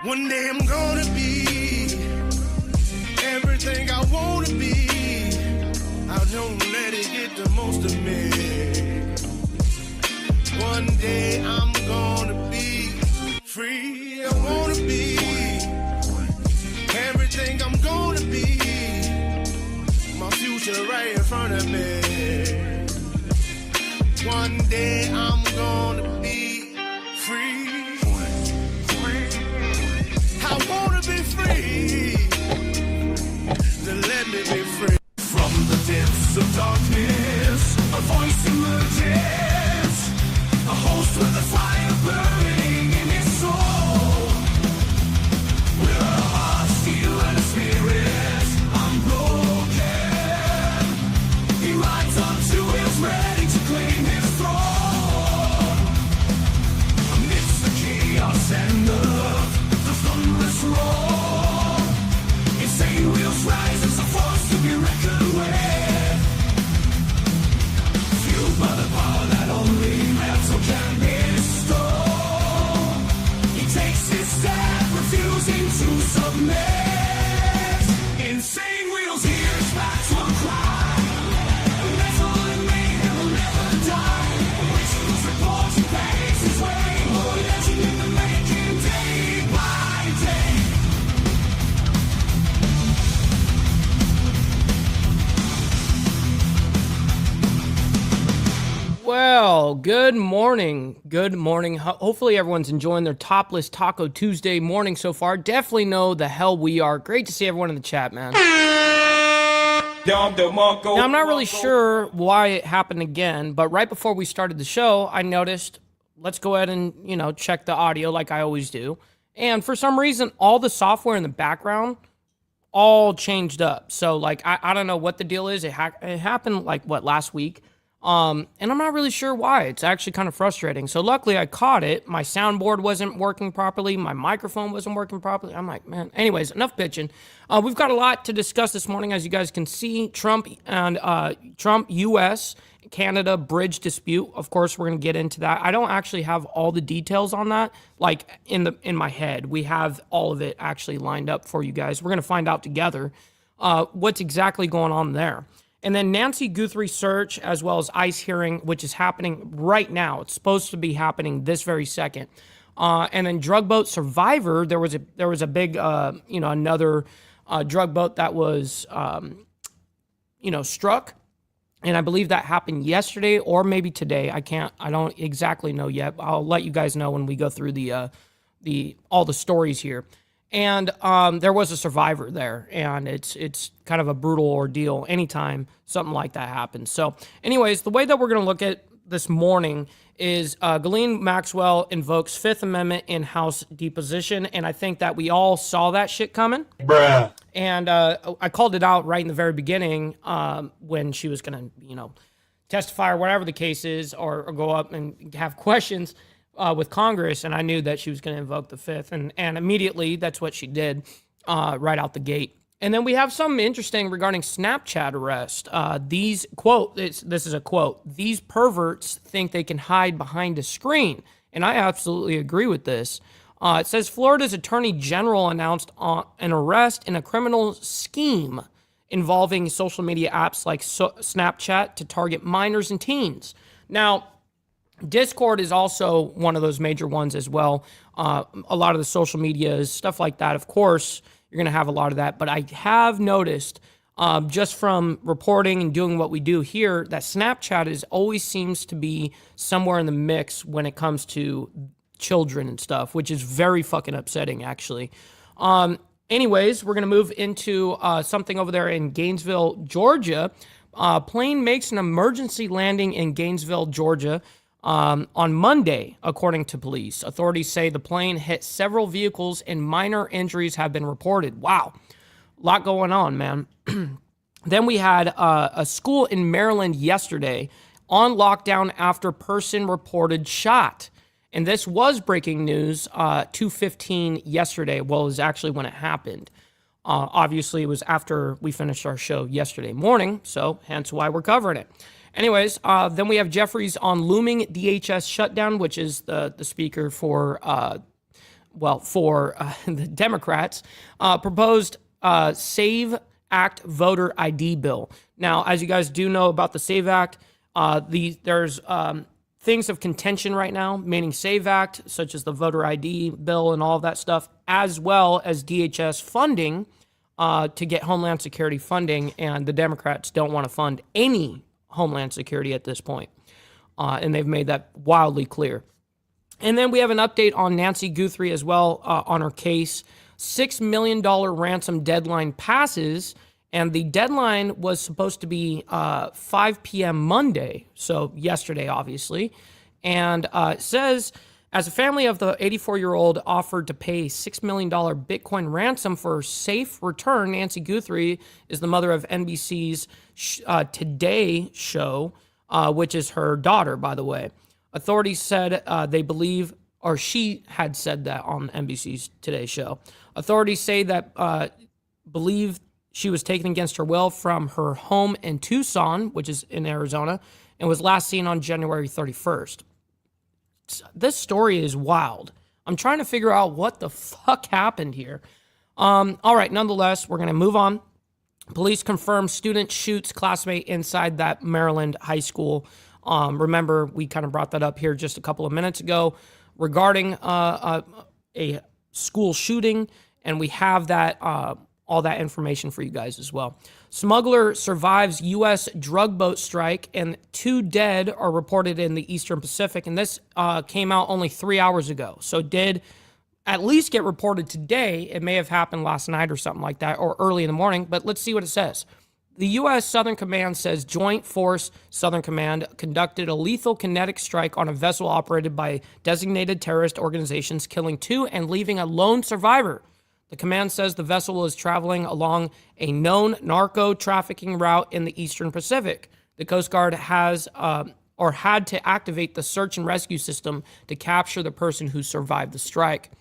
One day I'm gonna be everything I wanna be. I don't let it get the most of me. One day I'm gonna be free. I wanna be everything I'm gonna be. My future right in front of me. One day I'm gonna be free. I wanna be free. Then let me be free. From the depths of darkness, a voice emerges. A host with a fire burning in his soul. With a heart, steel and a spirit unbroken. He rides on two wheels, ready to claim his throne. Amidst the chaos and the thunderous roar, insane wheels rise as a force to be reckoned with. Fueled by the power that only metal can bestow. He takes his stand, refusing to submit. Insane wheels hears battle cry. Metal and mayhem will never die. Rituals report and pace his way. More legend in the making, day by day. Well, good morning. Good morning. Hopefully everyone's enjoying their topless Taco Tuesday morning so far. Definitely know the hell we are. Great to see everyone in the chat, man. Now, I'm not really sure why it happened again, but right before we started the show, I noticed, let's go ahead and, check the audio like I always do. And for some reason, all the software in the background all changed up. So, I don't know what the deal is. It happened, last week? And I'm not really sure why. It's actually kind of frustrating. So luckily I caught it. My soundboard wasn't working properly. My microphone wasn't working properly. I'm like, man. Anyways, enough bitching. We've got a lot to discuss this morning. As you guys can see, Trump, U.S., Canada bridge dispute. Of course, we're going to get into that. I don't actually have all the details on that, in my head. We have all of it actually lined up for you guys. We're going to find out together what's exactly going on there. And then Nancy Guthrie search, as well as ICE hearing, which is happening right now. It's supposed to be happening this very second. And then drug boat survivor, there was a big, another drug boat that was, struck. And I believe that happened yesterday or maybe today. I don't exactly know yet. I'll let you guys know when we go through all the stories here. And there was a survivor there, and it's kind of a brutal ordeal anytime something like that happens. So anyways, the way that we're going to look at this morning is Ghislaine Maxwell invokes Fifth Amendment in House deposition, and I think that we all saw that shit coming. Bruh. And I called it out right in the very beginning when she was going to, testify or whatever the case is, or go up and have questions with Congress, and I knew that she was going to invoke the Fifth, and immediately that's what she did right out the gate. And then we have something interesting regarding Snapchat arrest. This is a quote, "These perverts think they can hide behind a screen," and I absolutely agree with this. It says Florida's Attorney General announced an arrest in a criminal scheme involving social media apps like Snapchat to target minors and teens. Now, Discord is also one of those major ones as well. A lot of the social medias, stuff like that. Of course, you're going to have a lot of that. But I have noticed, just from reporting and doing what we do here, that Snapchat always seems to be somewhere in the mix when it comes to children and stuff, which is very fucking upsetting, actually. Anyways, we're going to move into something over there in Gainesville, Georgia. Plane makes an emergency landing in Gainesville, Georgia, on Monday, according to police. Authorities say the plane hit several vehicles and minor injuries have been reported. Wow. A lot going on, man. Then we had a school in Maryland yesterday on lockdown after person reported shot. And this was breaking news, 2:15 yesterday. Well, it was actually when it happened. Obviously, it was after we finished our show yesterday morning, so hence why we're covering it. Anyways, then we have Jeffries on looming DHS shutdown, which is the speaker for for the Democrats, proposed SAVE Act voter ID bill. Now, as you guys do know about the SAVE Act, there's things of contention right now, meaning SAVE Act, such as the voter ID bill and all of that stuff, as well as DHS funding to get Homeland Security funding, and the Democrats don't want to fund any Homeland Security at this point, and they've made that wildly clear. And then we have an update on Nancy Guthrie as well on her case. $6 million ransom deadline passes, and the deadline was supposed to be 5 p.m. Monday, so yesterday, obviously. And it says, as a family of the 84-year-old offered to pay $6 million Bitcoin ransom for her safe return, Nancy Guthrie is the mother of NBC's Today show, which is her daughter, by the way. Authorities said they believe, or she had said that on NBC's Today show. Authorities say that believe she was taken against her will from her home in Tucson, which is in Arizona, and was last seen on January 31st. This story is wild. I'm trying to figure out what the fuck happened here. All right, nonetheless, we're going to move on. Police confirm student shoots classmate inside that Maryland high school. Remember, we kind of brought that up here just a couple of minutes ago regarding a school shooting, and we have that all that information for you guys as well. Smuggler survives U.S. drug boat strike, and 2 dead are reported in the Eastern Pacific, and this came out only 3 hours ago, so did at least get reported today. It may have happened last night or something like that, or early in the morning, but let's see what it says. The U.S. Southern Command says Joint Force Southern Command conducted a lethal kinetic strike on a vessel operated by designated terrorist organizations, killing 2 and leaving a lone survivor. The command says the vessel was traveling along a known narco-trafficking route in the Eastern Pacific. The Coast Guard had to activate the search and rescue system to capture the person who survived the strike.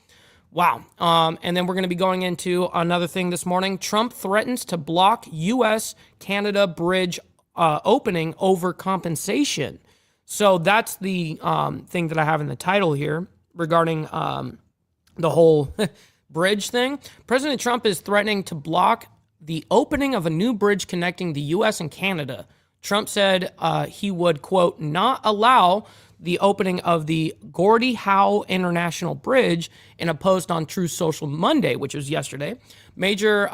Wow. And then we're going to be going into another thing this morning. Trump threatens to block U.S.-Canada bridge opening over compensation. So that's the thing that I have in the title here regarding the whole bridge thing. President Trump is threatening to block the opening of a new bridge connecting the U.S. and Canada. Trump said he would, quote, not allow the opening of the Gordie Howe International Bridge in a post on Truth Social Monday, which was yesterday. Major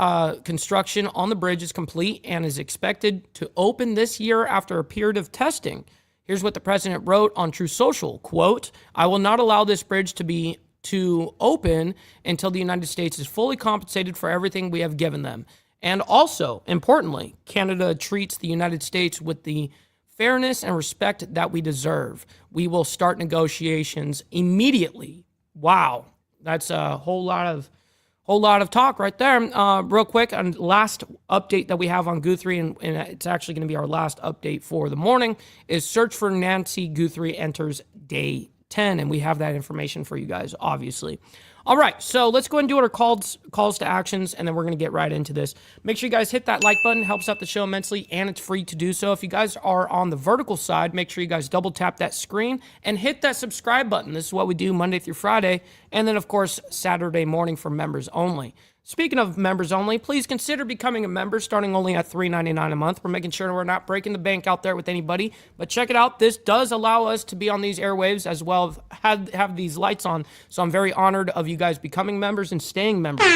construction on the bridge is complete and is expected to open this year after a period of testing. Here's what the president wrote on Truth Social, quote, I will not allow this bridge to open until the United States is fully compensated for everything we have given them. And also, importantly, Canada treats the United States with the fairness and respect that we deserve. We will start negotiations immediately. Wow, that's a whole lot of talk right there. Real quick, and last update that we have on Guthrie, and it's actually going to be our last update for the morning, is search for Nancy Guthrie enters day 10, and we have that information for you guys, obviously. All right, so let's go ahead and do our calls to actions, and then we're going to get right into this. Make sure you guys hit that like button. Helps out the show immensely, and it's free to do so. If you guys are on the vertical side, make sure you guys double tap that screen and hit that subscribe button. This is what we do Monday through Friday, and then, of course, Saturday morning for members only. Speaking of members only, please consider becoming a member starting only at $3.99 a month. We're making sure we're not breaking the bank out there with anybody. But check it out. This does allow us to be on these airwaves as well as have these lights on. So I'm very honored of you guys becoming members and staying members.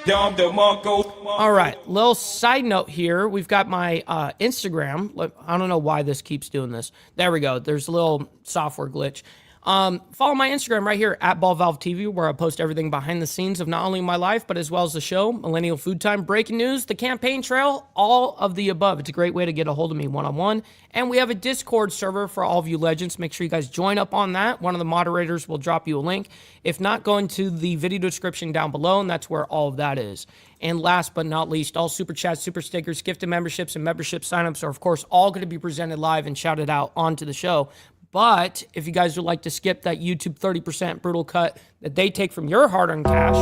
All right, little side note here. We've got my Instagram. I don't know why this keeps doing this. There we go. There's a little software glitch. Follow my Instagram right here at BallValveTV, where I post everything behind the scenes of not only my life, but as well as the show, Millennial Food Time, breaking news, the campaign trail, all of the above. It's a great way to get a hold of me one-on-one. And we have a Discord server for all of you legends. Make sure you guys join up on that. One of the moderators will drop you a link. If not, go into the video description down below, and that's where all of that is. And last but not least, all super chats, super stickers, gifted memberships, and membership signups are, of course, all going to be presented live and shouted out onto the show. But if you guys would like to skip that YouTube 30% brutal cut that they take from your hard-earned cash,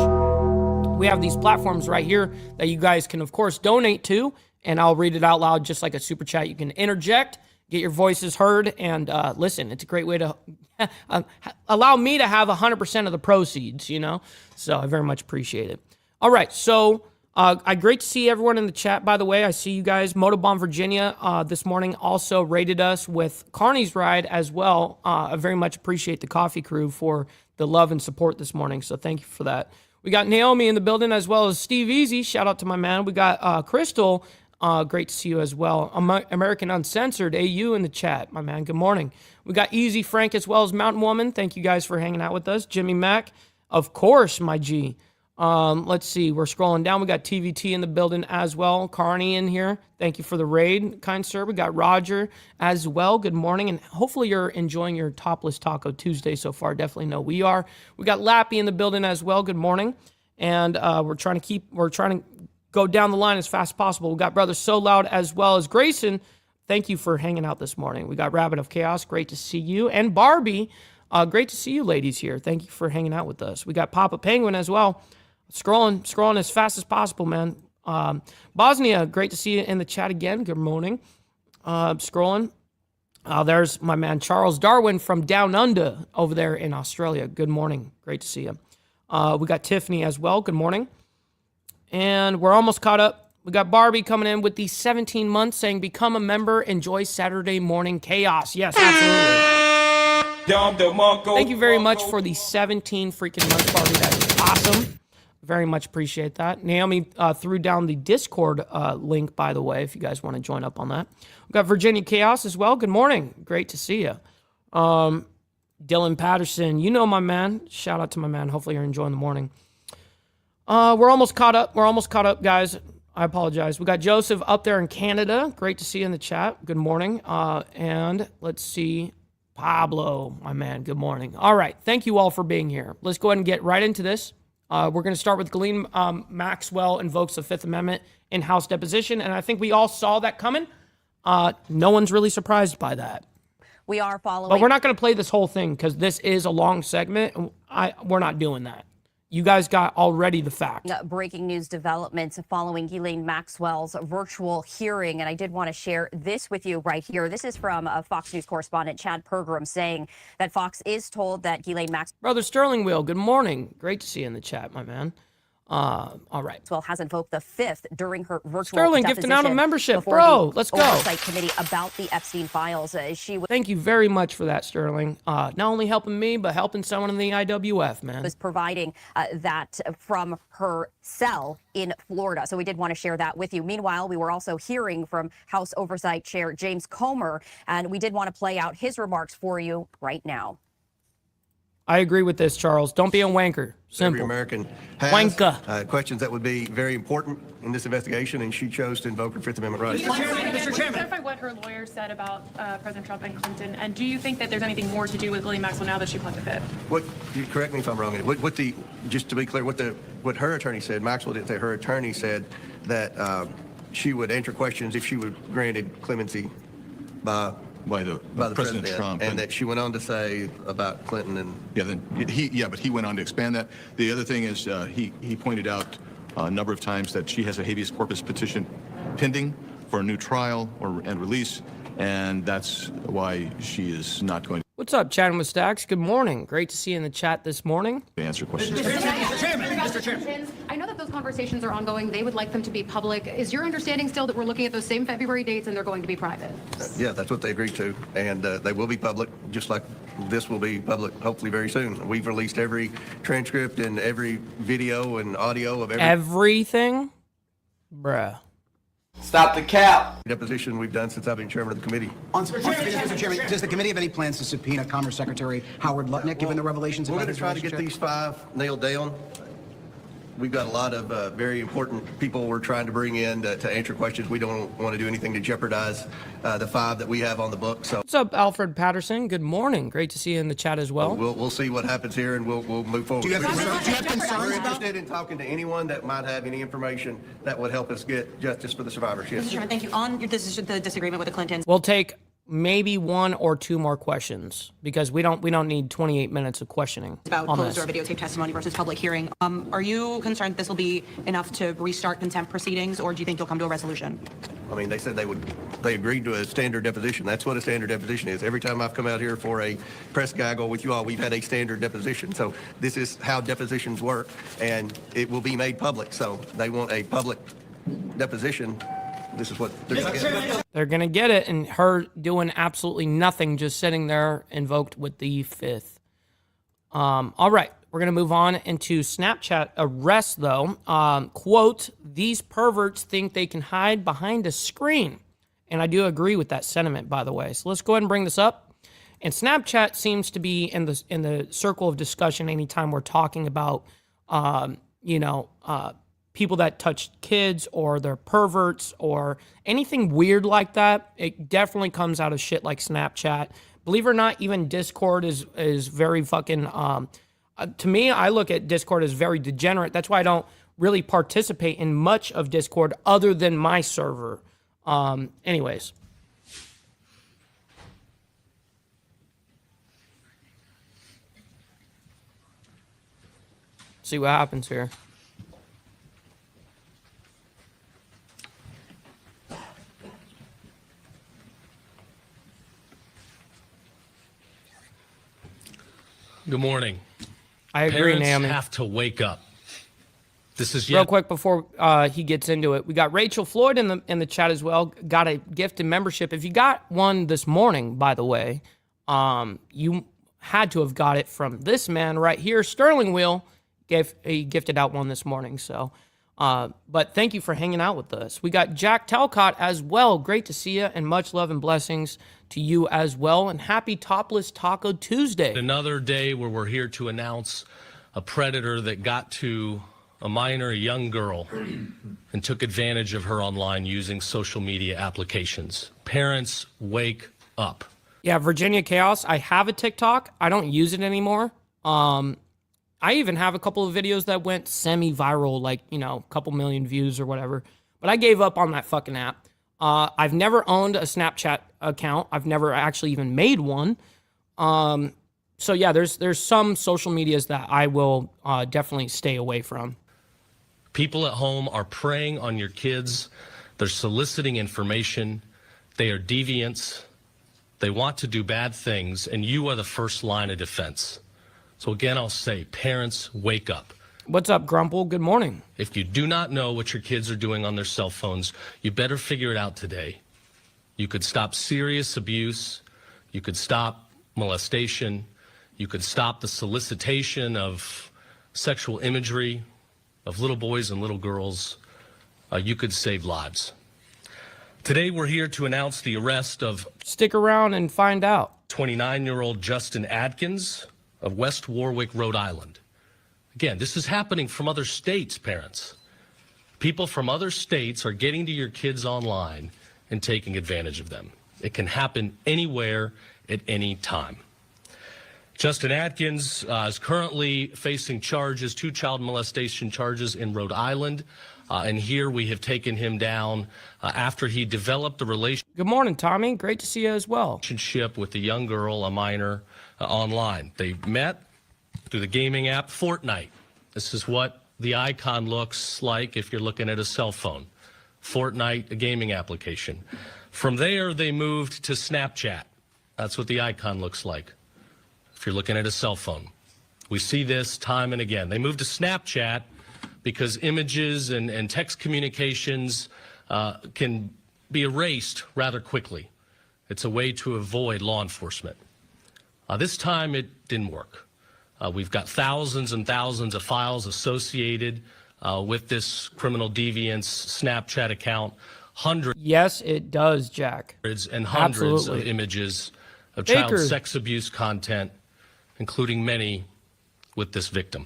we have these platforms right here that you guys can, of course, donate to, and I'll read it out loud just like a super chat. You can interject, get your voices heard, and listen, it's a great way to allow me to have 100% of the proceeds, you know? So I very much appreciate it. All right, so great to see everyone in the chat, by the way. I see you guys. Motobomb Virginia this morning also rated us with Carney's Ride as well. I very much appreciate the coffee crew for the love and support this morning, so thank you for that. We got Naomi in the building as well as Steve Easy. Shout out to my man. We got Crystal. Great to see you as well. American Uncensored, AU in the chat, my man. Good morning. We got Easy Frank as well as Mountain Woman. Thank you guys for hanging out with us. Jimmy Mack, of course, my G. Let's see. We're scrolling down. We got TVT in the building as well. Carney in here. Thank you for the raid, kind sir. We got Roger as well. Good morning. And hopefully you're enjoying your Topless Taco Tuesday so far. Definitely know we are. We got Lappy in the building as well. Good morning. And we're trying to go down the line as fast as possible. We got Brother So Loud as well as Grayson. Thank you for hanging out this morning. We got Rabbit of Chaos. Great to see you. And Barbie. Great to see you ladies here. Thank you for hanging out with us. We got Papa Penguin as well. Scrolling as fast as possible, man. Bosnia, great to see you in the chat again. Good morning. Scrolling. There's my man Charles Darwin from Down Under over there in Australia. Good morning. Great to see you. We got Tiffany as well. Good morning. And we're almost caught up. We got Barbie coming in with the 17 months saying, become a member, enjoy Saturday morning chaos. Yes, absolutely. Thank you very much for the 17 freaking months, Barbie. That is awesome. Very much appreciate that. Naomi threw down the Discord link, by the way, if you guys want to join up on that. We've got Virginia Chaos as well. Good morning. Great to see you. Dylan Patterson, you know my man. Shout out to my man. Hopefully you're enjoying the morning. We're almost caught up. We're almost caught up, guys. I apologize. We got Joseph up there in Canada. Great to see you in the chat. Good morning. And let's see. Pablo, my man. Good morning. All right. Thank you all for being here. Let's go ahead and get right into this. We're going to start with Ghislaine Maxwell invokes the Fifth Amendment in House deposition. And I think we all saw that coming. No one's really surprised by that. We are following. But we're not going to play this whole thing because this is a long segment. We're not doing that. You guys got already the fact. Breaking news developments following Ghislaine Maxwell's virtual hearing. And I did want to share this with you right here. This is from Fox News correspondent Chad Pergram saying that Fox is told that Ghislaine Maxwell. Brother Sterling Wheel, good morning. Great to see you in the chat, my man. All right. Maxwell has invoked the Fifth during her virtual Sterling gifting out a membership, bro. Let's go. Oversight committee about the Epstein files. Thank you very much for that, Sterling. Not only helping me, but helping someone in the IWF, man. Was providing that from her cell in Florida. So we did want to share that with you. Meanwhile, we were also hearing from House Oversight Chair James Comer, and we did want to play out his remarks for you right now. I agree with this, Charles. Don't be a wanker. Simple. Every American has questions that would be very important in this investigation, and she chose to invoke her Fifth Amendment rights. Mr. Chairman, clarify what her lawyer said about President Trump and Clinton, and do you think that there's anything more to do with Ghislaine Maxwell now that she pled the Fifth? What? You correct me if I'm wrong. Just to be clear, what her attorney said, Maxwell didn't say. Her attorney said that she would answer questions if she were granted clemency by the president Trump, and that she went on to say about Clinton and but he went on to expand that. The other thing is he pointed out a number of times that she has a habeas corpus petition pending for a new trial and release, and that's why she is not going What's up, chatting with Stacks? Good morning. Great to see you in the chat this morning. to answer questions. Mr. Chairman, I know that those conversations are ongoing. They would like them to be public. Is your understanding still that we're looking at those same February dates and they're going to be private? Yeah, that's what they agreed to, and they will be public, just like this will be public, hopefully very soon. We've released every transcript and every video and audio of everything, bruh. Stop the cap. Deposition we've done since I've been chairman of the committee. Mr. Chairman, does the committee have any plans to subpoena Commerce Secretary Howard Lutnick, given the revelations We're about going to try to get these 5 nailed down. We've got a lot of very important people we're trying to bring in to answer questions. We don't want to do anything to jeopardize the 5 that we have on the book. So, what's up, Alfred Patterson? Good morning. Great to see you in the chat as well. We'll see what happens here, and we'll move forward. Do you have concerns We're about? interested in talking to anyone that might have any information that would help us get justice for the survivors. Yes. Mr. Chairman, thank you. On this is the disagreement with the Clintons. We'll take maybe 1 or 2 more questions because we don't need 28 minutes of questioning. About on closed this. or videotape testimony versus public hearing. Are you concerned this will be enough to restart contempt proceedings, or do you think you'll come to a resolution? I mean, they said they agreed to a standard deposition. That's what a standard deposition is. Every time I've come out here for a press gaggle with you all, we've had a standard deposition. So this is how depositions work, and it will be made public. So they want a public deposition. This is what they're going to get. They're going to get it, and her doing absolutely nothing, just sitting there invoked with the 5th. All right, we're going to move on into Snapchat arrest, though. Quote, these perverts think they can hide behind a screen. And I do agree with that sentiment, by the way. So let's go ahead and bring this up. And Snapchat seems to be in the circle of discussion anytime we're talking about, people that touch kids or they're perverts or anything weird like that. It definitely comes out of shit like Snapchat. Believe it or not, even Discord is very fucking, to me, I look at Discord as very degenerate. That's why I don't really participate in much of Discord other than my server. Anyways. See what happens here. Good morning. I agree, Parents Naomi. have to wake up. This is Real quick before he gets into it, we got Rachel Floyd in the chat as well. Got a gift and membership. If you got one this morning, by the way, you had to have got it from this man right here. Sterling Wheel he gifted out one this morning. So, but thank you for hanging out with us. We got Jack Talcott as well. Great to see you, and much love and blessings to you as well. And happy Topless Taco Tuesday. another day where we're here to announce a predator that got to a minor, a young girl, and took advantage of her online using social media applications. Parents, wake up. Yeah, Virginia Chaos. I have a TikTok. I don't use it anymore. I even have a couple of videos that went semi-viral, like, a couple million views or whatever. But I gave up on that fucking app. I've never owned a Snapchat account. I've never actually even made one. So yeah, there's some social medias that I will definitely stay away from. People at home are preying on your kids. They're soliciting information. They are deviants. They want to do bad things, and you are the first line of defense. So again, I'll say, parents, wake up. What's up, Grumple? Good morning. If you do not know what your kids are doing on their cell phones, you better figure it out today. You could stop serious abuse. You could stop molestation. You could stop the solicitation of sexual imagery of little boys and little girls. You could save lives. Today, we're here to announce the arrest of Stick around and find out. 29-year-old Justin Adkins of West Warwick, Rhode Island. Again, this is happening from other states, parents. People from other states are getting to your kids online and taking advantage of them. It can happen anywhere at any time. Justin Adkins is currently facing charges, 2 child molestation charges in Rhode Island. And here we have taken him down after he developed a relationship. Good morning, Tommy. Great to see you as well. With a young girl, a minor, online. They met through the gaming app Fortnite. This is what the icon looks like if you're looking at a cell phone. Fortnite, a gaming application. From there, they moved to Snapchat. That's what the icon looks like if you're looking at a cell phone. We see this time and again. They moved to Snapchat because images and text communications can be erased rather quickly. It's a way to avoid law enforcement. This time it didn't work. We've got thousands and thousands of files associated with this criminal deviance Snapchat account. Hundreds. Yes, it does, Jack. And hundreds Absolutely. of images of Baker. child sex abuse content, including many with this victim.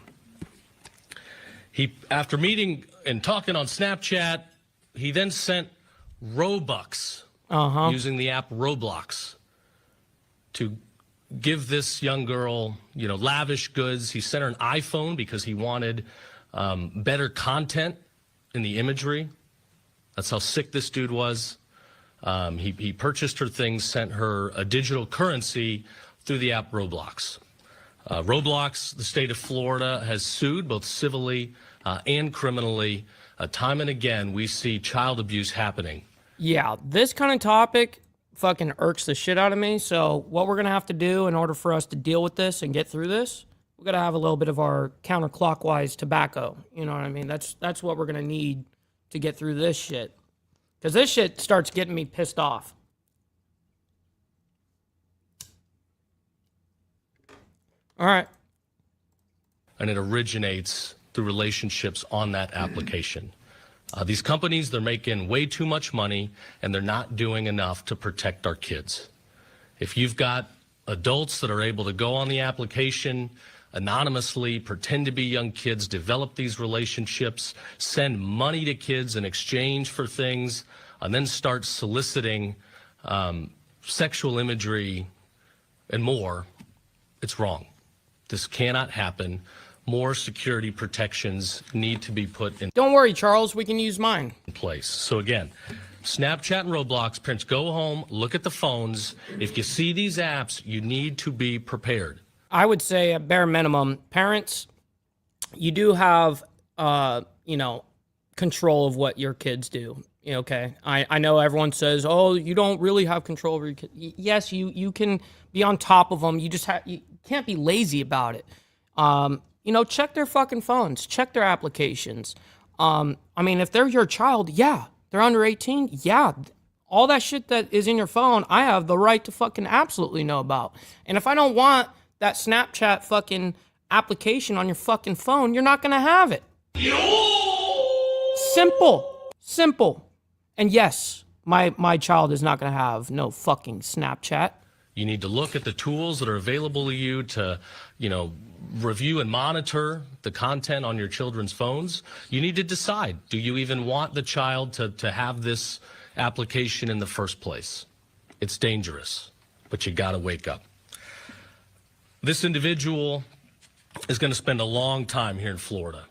After meeting and talking on Snapchat, he then sent Robux using the app Roblox to give this young girl, lavish goods. He sent her an iPhone because he wanted better content in the imagery. That's how sick this dude was. He purchased her things, sent her a digital currency through the app Roblox. Roblox, the state of Florida, has sued both civilly and criminally. Time and again, we see child abuse happening. Yeah, this kind of topic fucking irks the shit out of me. So what we're going to have to do in order for us to deal with this and get through this, we're going to have a little bit of our counterclockwise tobacco. You know what I mean? That's what we're going to need to get through this shit. Because this shit starts getting me pissed off. All right. And it originates through relationships on that application. These companies, they're making way too much money, and they're not doing enough to protect our kids. If you've got adults that are able to go on the application anonymously, pretend to be young kids, develop these relationships, send money to kids in exchange for things, and then start soliciting sexual imagery and more, it's wrong. This cannot happen. More security protections need to be put in Don't worry, Charles. We can use mine. place. So again, Snapchat and Roblox, parents, go home, look at the phones. If you see these apps, you need to be prepared. I would say at bare minimum, parents, you do have, control of what your kids do. Okay. I know everyone says, oh, you don't really have control over your kids. Yes, you can be on top of them. You can't be lazy about it. Check their fucking phones, check their applications. If they're your child, yeah, they're under 18, yeah. All that shit that is in your phone, I have the right to fucking absolutely know about. And if I don't want that Snapchat fucking application on your fucking phone, you're not gonna have it. Simple. And yes, my child is not gonna have no fucking Snapchat. You need to look at the tools that are available to you to, review and monitor the content on your children's phones. You need to decide, do you even want the child to have this application in the first place? It's dangerous, but you got to wake up. This individual is going to spend a long time here in Florida.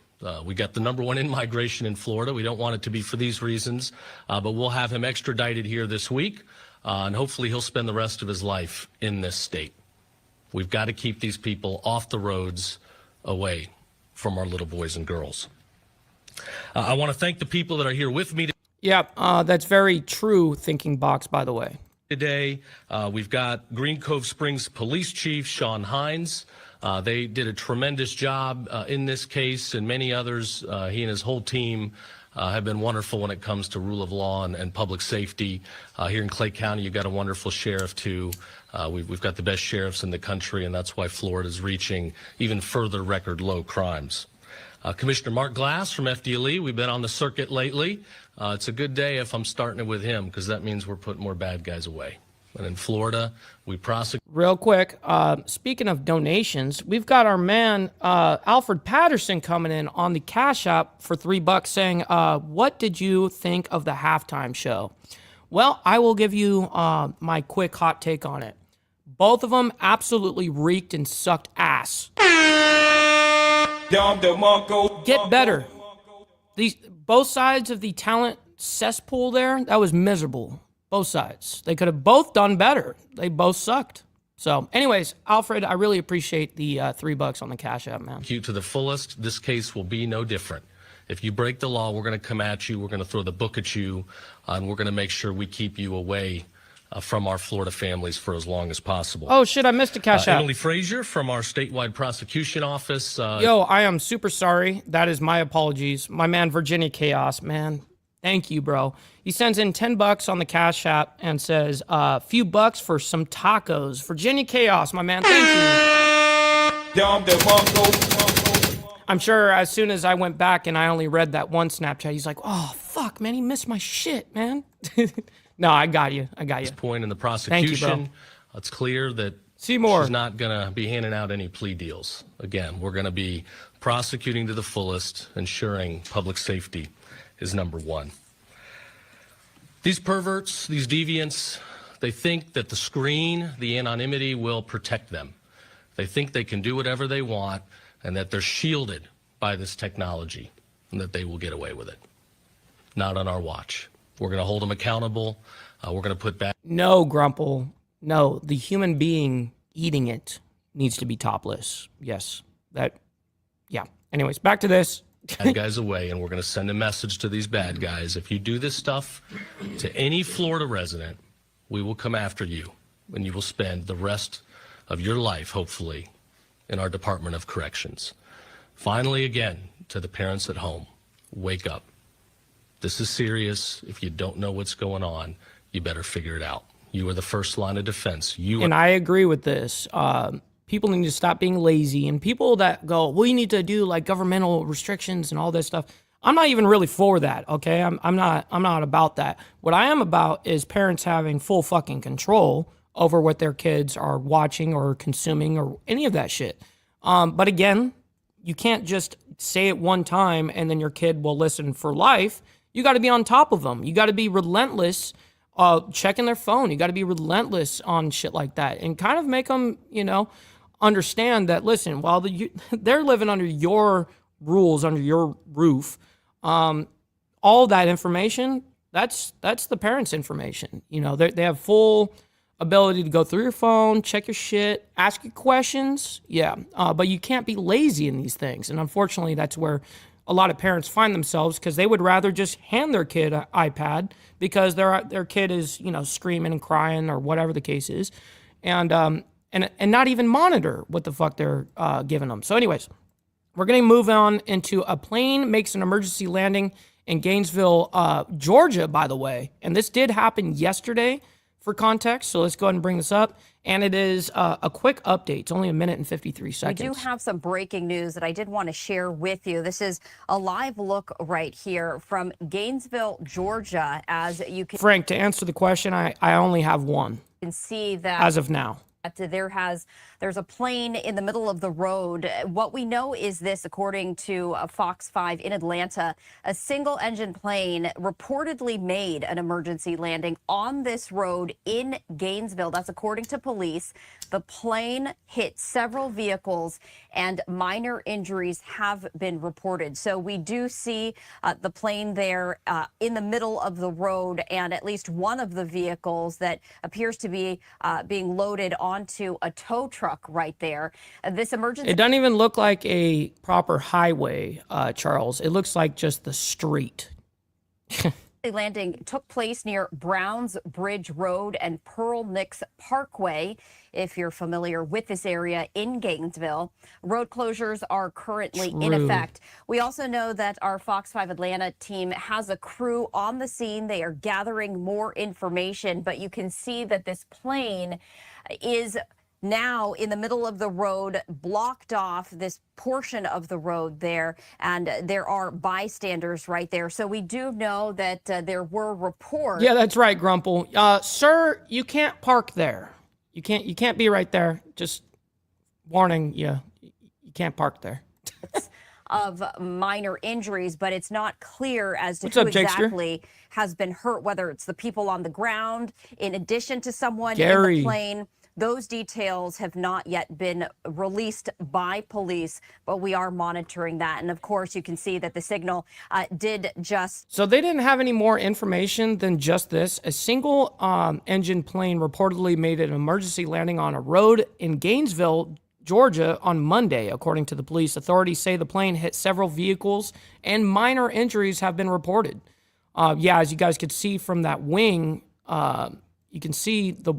We got the #1 in-migration in Florida. We don't want it to be for these reasons, but we'll have him extradited here this week, and hopefully he'll spend the rest of his life in this state. We've got to keep these people off the roads, away from our little boys and girls. I want to thank the people that are here with me Yeah, that's very true thinking box, by the way. today. We've got Green Cove Springs Police Chief Sean Hines. They did a tremendous job in this case and many others. He and his whole team have been wonderful when it comes to rule of law and public safety. Here in Clay County, you've got a wonderful sheriff, too. We've got the best sheriffs in the country, and that's why Florida's reaching even further record low crimes. Commissioner Mark Glass from FDLE, we've been on the circuit lately. It's a good day if I'm starting it with him, because that means we're putting more bad guys away. And in Florida, we prosecute. Real quick, speaking of donations, we've got our man Alfred Patterson coming in on the Cash App for $3 saying, what did you think of the halftime show? Well, I will give you my quick hot take on it. Both of them absolutely reeked and sucked ass. Get better. Both sides of the talent cesspool there, that was miserable. Both sides. They could have both done better. They both sucked. So, anyways, Alfred, I really appreciate the $3 on the Cash App, man. To the fullest, this case will be no different. If you break the law, we're going to come at you. We're going to throw the book at you, and we're going to make sure we keep you away from our Florida families for as long as possible. Oh, shit, I missed a Cash App. Emily Frazier from our statewide prosecution office. Yo, I am super sorry. That is my apologies. My man, Virginia Chaos, man. Thank you, bro. He sends in $10 on the Cash App and says, few bucks for some tacos. Virginia Chaos, my man. Thank you. I'm sure as soon as I went back and I only read that one Snapchat, he's like, oh, fuck, man, he missed my shit, man. No, I got you. At this point in the prosecution, Thank you, bro. It's clear that Seymour. she's not going to be handing out any plea deals. Again, we're going to be prosecuting to the fullest, ensuring public safety is #1. These perverts, these deviants, they think that the screen, the anonymity will protect them. They think they can do whatever they want and that they're shielded by this technology and that they will get away with it. Not on our watch. We're going to hold them accountable. We're going to put back No, Grumple. No, the human being eating it needs to be topless. Yes. Yeah. Anyways, back to this. bad guys away, and we're going to send a message to these bad guys. If you do this stuff to any Florida resident, we will come after you, and you will spend the rest of your life, hopefully, in our Department of Corrections. Finally, again, to the parents at home, wake up. This is serious. If you don't know what's going on, you better figure it out. You are the first line of defense. And I agree with this. People need to stop being lazy, and people that go, well, you need to do like governmental restrictions and all this stuff. I'm not even really for that. Okay. I'm not about that. What I am about is parents having full fucking control over what their kids are watching or consuming or any of that shit. But again, you can't just say it one time and then your kid will listen for life. You got to be on top of them. You got to be relentless, checking their phone. You got to be relentless on shit like that and kind of make them, understand that, listen, while they're living under your rules, under your roof, all that information, that's the parents' information. They have full ability to go through your phone, check your shit, ask you questions. Yeah. But you can't be lazy in these things. And unfortunately, that's where a lot of parents find themselves, because they would rather just hand their kid an iPad because their kid is, screaming and crying or whatever the case is. And not even monitor what the fuck they're giving them. So anyways, we're going to move on into a plane makes an emergency landing in Gainesville, Georgia, by the way. And this did happen yesterday for context. So let's go ahead and bring this up. And it is a quick update. It's only a minute and 53 seconds. We do have some breaking news that I did want to share with you. This is a live look right here from Gainesville, Georgia. As you can Frank, to answer the question, I only have one. See that as of now. There's a plane in the middle of the road. What we know is this, according to Fox 5 in Atlanta, a single engine plane reportedly made an emergency landing on this road in Gainesville. That's according to police. The plane hit several vehicles and minor injuries have been reported. So we do see the plane there in the middle of the road, and at least one of the vehicles that appears to be being loaded onto a tow truck right there. This emergency. It doesn't even look like a proper highway, Charles. It looks like just the street. Landing took place near Browns Bridge Road and Pearl Nicks Parkway. If you're familiar with this area in Gainesville, road closures are currently in effect. We also know that our Fox 5 Atlanta team has a crew on the scene. They are gathering more information, but you can see that this plane is now in the middle of the road, blocked off this portion of the road there, and there are bystanders right there. So we do know that there were reports. Yeah, that's right, Grumple. Sir, you can't park there. You can't be right there. Just warning you, you can't park there. Of minor injuries, but it's not clear as to What's who up, Jakester? exactly has been hurt, whether it's the people on the ground in addition to someone Gary. in the plane. Those details have not yet been released by police, but we are monitoring that. And of course, you can see that the signal did just. So they didn't have any more information than just this. A single engine plane reportedly made an emergency landing on a road in Gainesville, Georgia on Monday, according to the police. Authorities say the plane hit several vehicles and minor injuries have been reported. As you guys could see from that wing, you can see the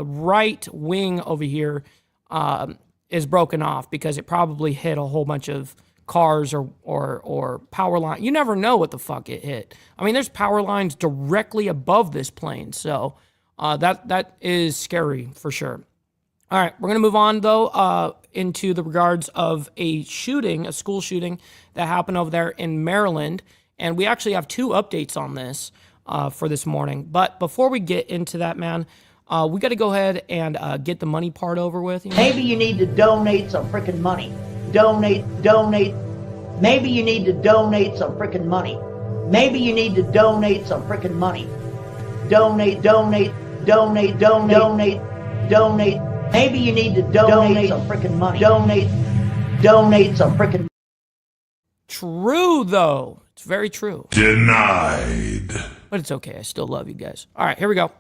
right wing over here is broken off because it probably hit a whole bunch of cars or power line. You never know what the fuck it hit. I mean, there's power lines directly above this plane, so that is scary for sure. All right, we're going to move on, though, into the regards of a school shooting that happened over there in Maryland. And we actually have two updates on this for this morning. But before we get into that, man, we got to go ahead and get the money part over with. Maybe you need to donate some freaking money. Donate. Maybe you need to donate some freaking money. Maybe you need to donate some freaking money. Donate. Maybe you need to donate some freaking money. Donate some freaking. True, though. It's very true. Denied. But it's okay. I still love you guys. All right, here we go.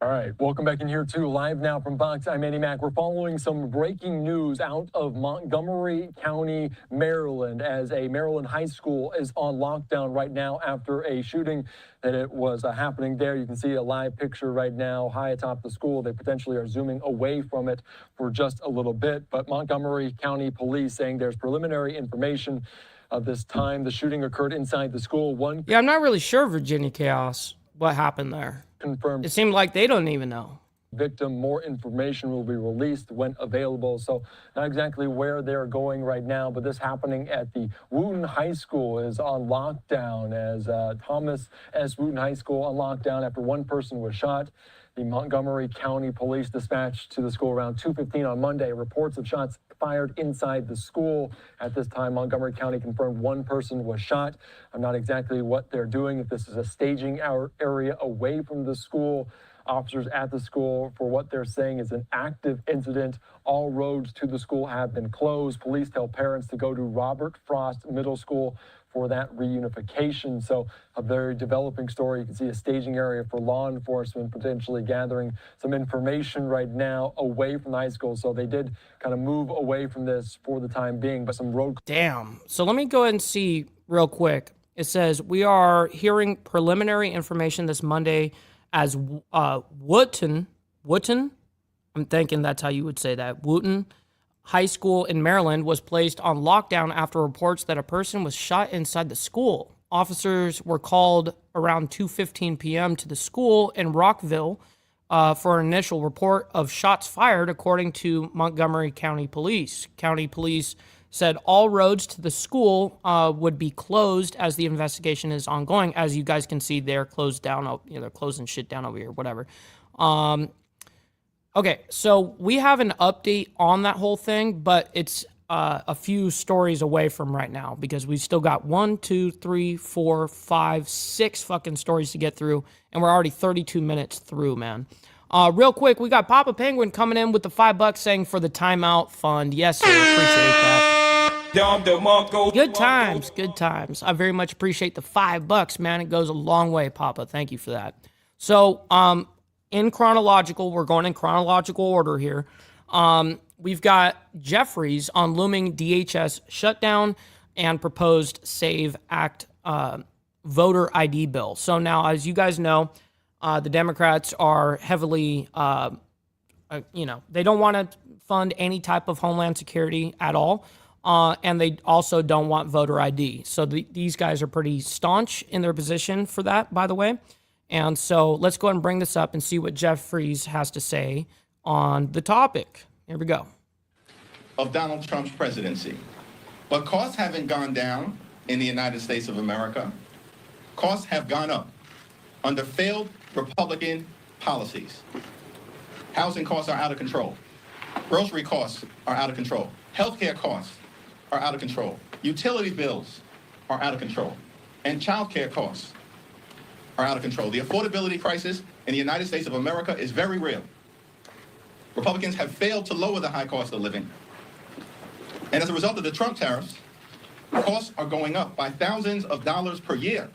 All right, welcome back in here too. Live now from Fox, I'm Andy Mack. We're following some breaking news out of Montgomery County, Maryland, as a Maryland high school is on lockdown right now after a shooting that it was happening there. You can see a live picture right now high atop the school. They potentially are zooming away from it for just a little bit, but Montgomery County Police saying there's preliminary information of this time. The shooting occurred inside the school. Yeah, I'm not really sure, Virginia Chaos, what happened there. Confirmed. It seemed like they don't even know. Victim, more information will be released when available. So not exactly where they're going right now, but this happening at the Wooten High School is on lockdown as Thomas S. Wooten High School on lockdown after one person was shot. The Montgomery County Police dispatched to the school around 2:15 on Monday. Reports of shots fired inside the school. At this time, Montgomery County confirmed one person was shot. I'm not exactly what they're doing, if this is a staging area away from the school. Officers at the school, for what they're saying is an active incident. All roads to the school have been closed. Police tell parents to go to Robert Frost Middle School for that reunification. So a very developing story. You can see a staging area for law enforcement potentially gathering some information right now away from the high school. So they did kind of move away from this for the time being, but some road. Damn. So let me go ahead and see real quick. It says we are hearing preliminary information this Monday as Wooten, I'm thinking that's how you would say that, Wooten High School in Maryland was placed on lockdown after reports that a person was shot inside the school. Officers were called around 2:15 p.m. to the school in Rockville for an initial report of shots fired, according to Montgomery County Police. County Police said all roads to the school would be closed as the investigation is ongoing. As you guys can see, they're closed down. They're closing shit down over here, whatever. Okay, so we have an update on that whole thing, but it's a few stories away from right now because we still got 1, 2, 3, 4, 5, 6 fucking stories to get through, and we're already 32 minutes through, man. Real quick, we got Papa Penguin coming in with the $5 saying for the timeout fund. Yes, sir, appreciate that. Good times, good times. I very much appreciate the $5, man. It goes a long way, Papa. Thank you for that. So, we're going in chronological order here. We've got Jeffries on looming DHS shutdown and proposed SAVE Act voter ID bill. So now, as you guys know, the Democrats are heavily, they don't want to fund any type of homeland security at all. And they also don't want voter ID. So these guys are pretty staunch in their position for that, by the way. And so let's go ahead and bring this up and see what Jeffries has to say on the topic. Here we go. Of Donald Trump's presidency. But costs haven't gone down in the United States of America. Costs have gone up under failed Republican policies. Housing costs are out of control. Grocery costs are out of control. Healthcare costs are out of control. Utility bills are out of control. And child care costs are out of control. The affordability crisis in the United States of America is very real. Republicans have failed to lower the high cost of living. And as a result of the Trump tariffs, costs are going up by thousands of dollars per year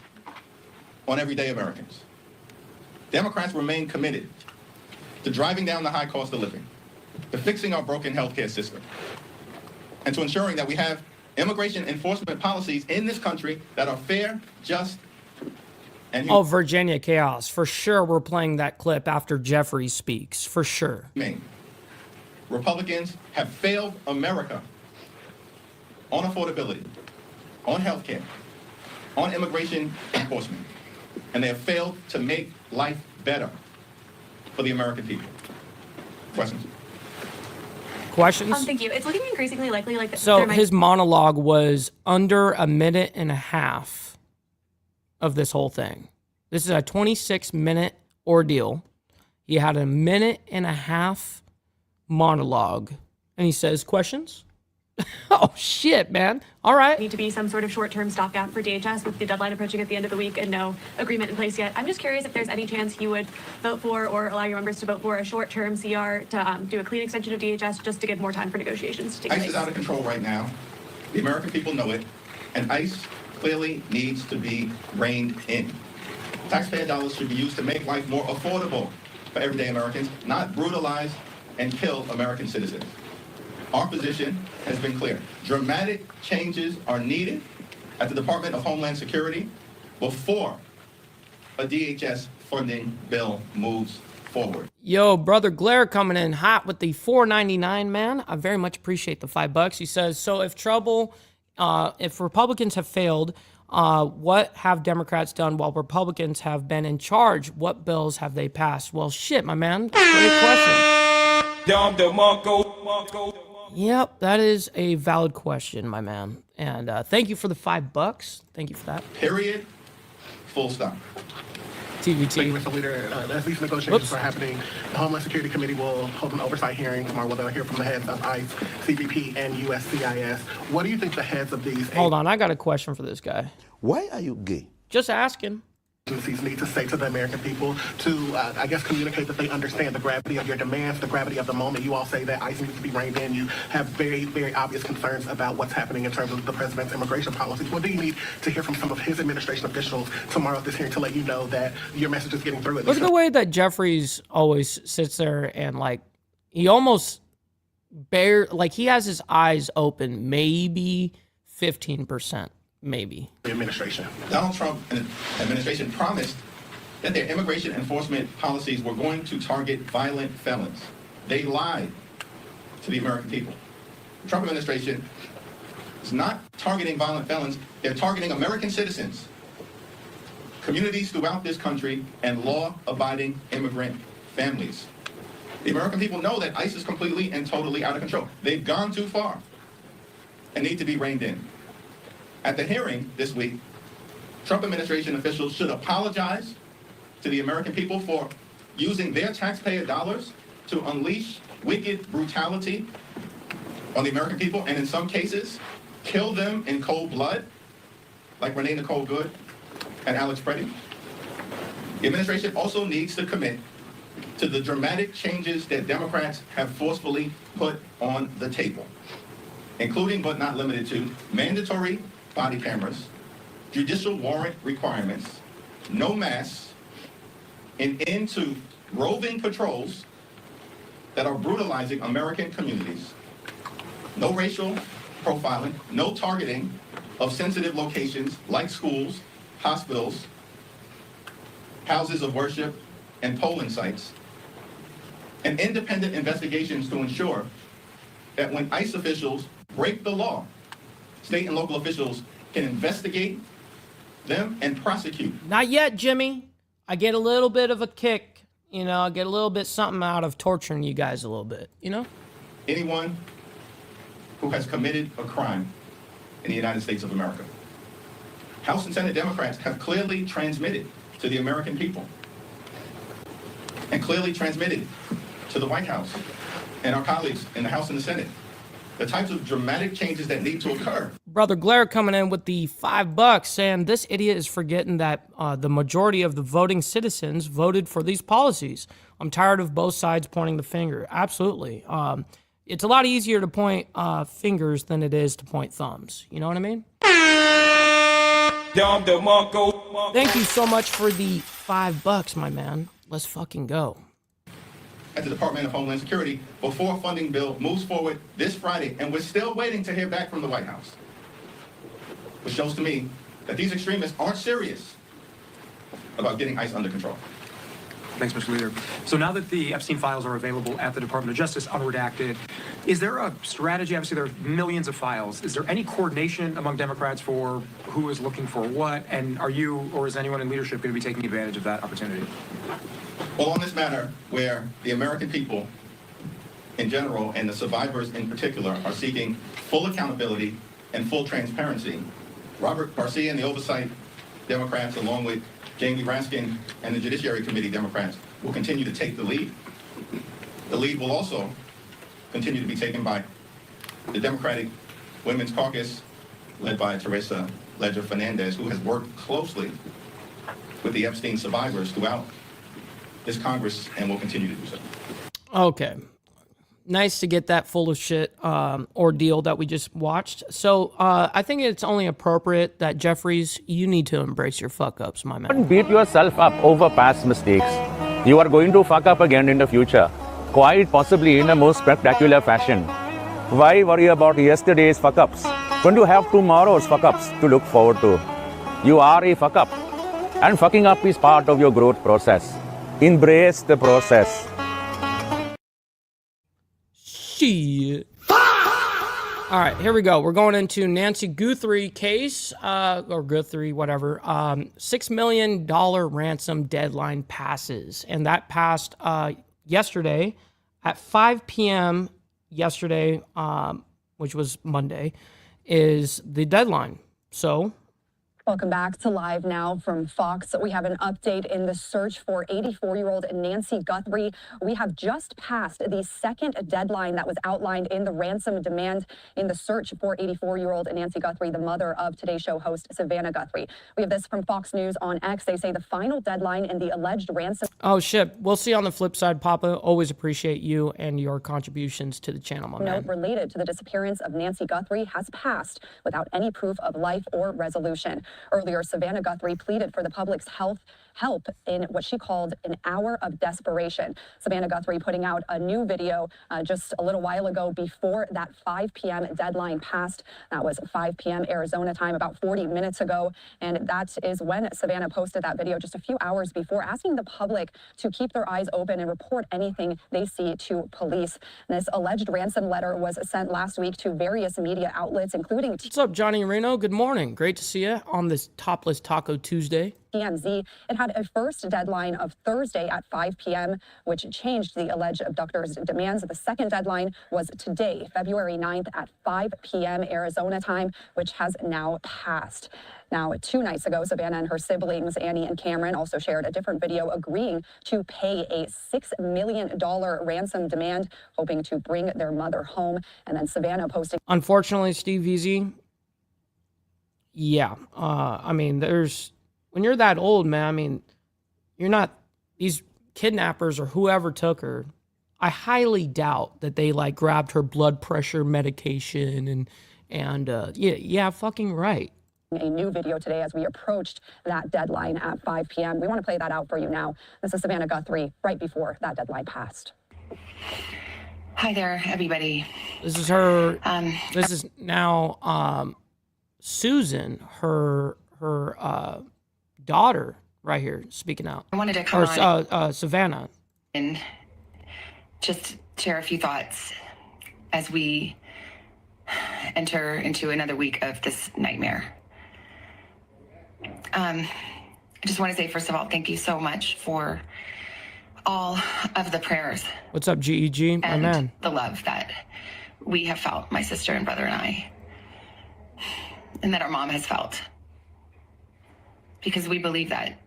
on everyday Americans. Democrats remain committed to driving down the high cost of living, to fixing our broken healthcare system, and to ensuring that we have immigration enforcement policies in this country that are fair, just, and human. Oh, Virginia Chaos. For sure we're playing that clip after Jeffrey speaks. For sure. Republicans have failed America on affordability, on health care, on immigration enforcement, and they have failed to make life better for the American people. Questions? Questions? Thank you. It's looking increasingly likely like so his monologue was under a minute and a half of this whole thing. This is a 26-minute ordeal. He had a minute and a half monologue, and he says, questions? Oh, shit, man. All right. Need to be some sort of short-term stopgap for DHS with the deadline approaching at the end of the week and no agreement in place yet. I'm just curious if there's any chance you would vote for or allow your members to vote for a short-term CR to do a clean extension of DHS just to give more time for negotiations to take place. ICE is out of control right now. The American people know it. And ICE clearly needs to be reined in. Taxpayer dollars should be used to make life more affordable for everyday Americans, not brutalize and kill American citizens. Our position has been clear. Dramatic changes are needed at the Department of Homeland Security before a DHS funding bill moves forward. Yo, Brother Glare coming in hot with the $4.99, man. I very much appreciate the $5. He says, so if Republicans have failed, what have Democrats done while Republicans have been in charge? What bills have they passed? Well, shit, my man. Great question. Yep, that is a valid question, my man. And thank you for the $5. Thank you for that. Period. Full stop. TVT. Thank you, Mr. Leader. As these negotiations are happening, the Homeland Security Committee will hold an oversight hearing tomorrow where they'll hear from the heads of ICE, CBP, and USCIS. What do you think the heads of these Hold on, I got a question for this guy. Why are you gay? Just asking. agencies need to say to the American people to, I guess, communicate that they understand the gravity of your demands, the gravity of the moment. You all say that ICE needs to be reined in. You have very, very obvious concerns about what's happening in terms of the president's immigration policies. What do you need to hear from some of his administration officials tomorrow at this hearing to let you know that your message is getting through? Look at the way that Jeffries always sits there and, like, he almost he has his eyes open, maybe 15%. Maybe. The administration. Donald Trump and the administration promised that their immigration enforcement policies were going to target violent felons. They lied to the American people. The Trump administration is not targeting violent felons. They're targeting American citizens, communities throughout this country, and law-abiding immigrant families. The American people know that ICE is completely and totally out of control. They've gone too far and need to be reined in. At the hearing this week, Trump administration officials should apologize to the American people for using their taxpayer dollars to unleash wicked brutality on the American people, and in some cases, kill them in cold blood, like Renee Nicole Good and Alex Preddy. The administration also needs to commit to the dramatic changes that Democrats have forcefully put on the table, including but not limited to mandatory body cameras, judicial warrant requirements, no masks, and end to roving patrols that are brutalizing American communities. No racial profiling, no targeting of sensitive locations like schools, hospitals, houses of worship, and polling sites, and independent investigations to ensure that when ICE officials break the law, state and local officials can investigate them and prosecute. Not yet, Jimmy. I get a little bit of a kick, I get a little bit something out of torturing you guys a little bit, Anyone who has committed a crime in the United States of America. House and Senate Democrats have clearly transmitted to the American people and clearly transmitted to the White House and our colleagues in the House and the Senate the types of dramatic changes that need to occur. Brother Glare coming in with the $5 saying this idiot is forgetting that the majority of the voting citizens voted for these policies. I'm tired of both sides pointing the finger. Absolutely. It's a lot easier to point fingers than it is to point thumbs. You know what I mean? Thank you so much for the $5, my man. Let's fucking go. At the Department of Homeland Security before a funding bill moves forward this Friday, and we're still waiting to hear back from the White House, which shows to me that these extremists aren't serious about getting ICE under control. Thanks, Mr. Leader. So now that the Epstein files are available at the Department of Justice, unredacted, is there a strategy? Obviously, there are millions of files. Is there any coordination among Democrats for who is looking for what? And are you, or is anyone in leadership going to be taking advantage of that opportunity? Well, on this matter, where the American people in general and the survivors in particular are seeking full accountability and full transparency, Robert Garcia and the Oversight Democrats, along with Jamie Raskin and the Judiciary Committee Democrats, will continue to take the lead. The lead will also continue to be taken by the Democratic Women's Caucus, led by Teresa Ledger Fernandez, who has worked closely with the Epstein survivors throughout this Congress and will continue to do so. Okay. Nice to get that full of shit ordeal that we just watched. So I think it's only appropriate that Jeffries, you need to embrace your fuck ups, my man. Don't beat yourself up over past mistakes. You are going to fuck up again in the future, quite possibly in a most spectacular fashion. Why worry about yesterday's fuck-ups when you have tomorrow's fuck-ups to look forward to? You are a fuck-up, and fucking up is part of your growth process. Embrace the process. Shit. All right, here we go. We're going into Nancy Guthrie case, or Guthrie, whatever. $6 million ransom deadline passes, and that passed yesterday at 5 p.m. yesterday, which was Monday, is the deadline. So Welcome back to Live Now from Fox. We have an update in the search for 84-year-old Nancy Guthrie. We have just passed the second deadline that was outlined in the ransom demand in the search for 84-year-old Nancy Guthrie, the mother of Today Show host Savannah Guthrie. We have this from Fox News on X. They say the final deadline in the alleged ransom. Oh, shit. We'll see on the flip side, Papa. Always appreciate you and your contributions to the channel, my man. Note related to the disappearance of Nancy Guthrie has passed without any proof of life or resolution. Earlier, Savannah Guthrie pleaded for the public's help in what she called an hour of desperation. Savannah Guthrie putting out a new video just a little while ago before that 5 p.m. deadline passed. That was 5 p.m. Arizona time, about 40 minutes ago. And that is when Savannah posted that video just a few hours before, asking the public to keep their eyes open and report anything they see to police. This alleged ransom letter was sent last week to various media outlets, including... What's up, Johnny Reno? Good morning. Great to see you on this Topless Taco Tuesday. TMZ. It had a first deadline of Thursday at 5 p.m., which changed the alleged abductor's demands. The second deadline was today, February 9th at 5 p.m. Arizona time, which has now passed. Now, 2 nights ago, Savannah and her siblings, Annie and Cameron, also shared a different video agreeing to pay a $6 million ransom demand, hoping to bring their mother home. And then Savannah posting... Unfortunately, Steve Easy, yeah, I mean, when you're that old, man, I mean, you're not, these kidnappers or whoever took her, I highly doubt that they like grabbed her blood pressure medication and yeah, fucking right. A new video today as we approached that deadline at 5 p.m. We want to play that out for you now. This is Savannah Guthrie right before that deadline passed. Hi there, everybody. This is her, this is now Susan, her daughter right here speaking out. I wanted to come on Savannah and just share a few thoughts as we enter into another week of this nightmare. I just want to say, first of all, thank you so much for all of the prayers. What's up, GEG, my man? The love that we have felt, my sister and brother and I, and that our mom has felt. Because we believe that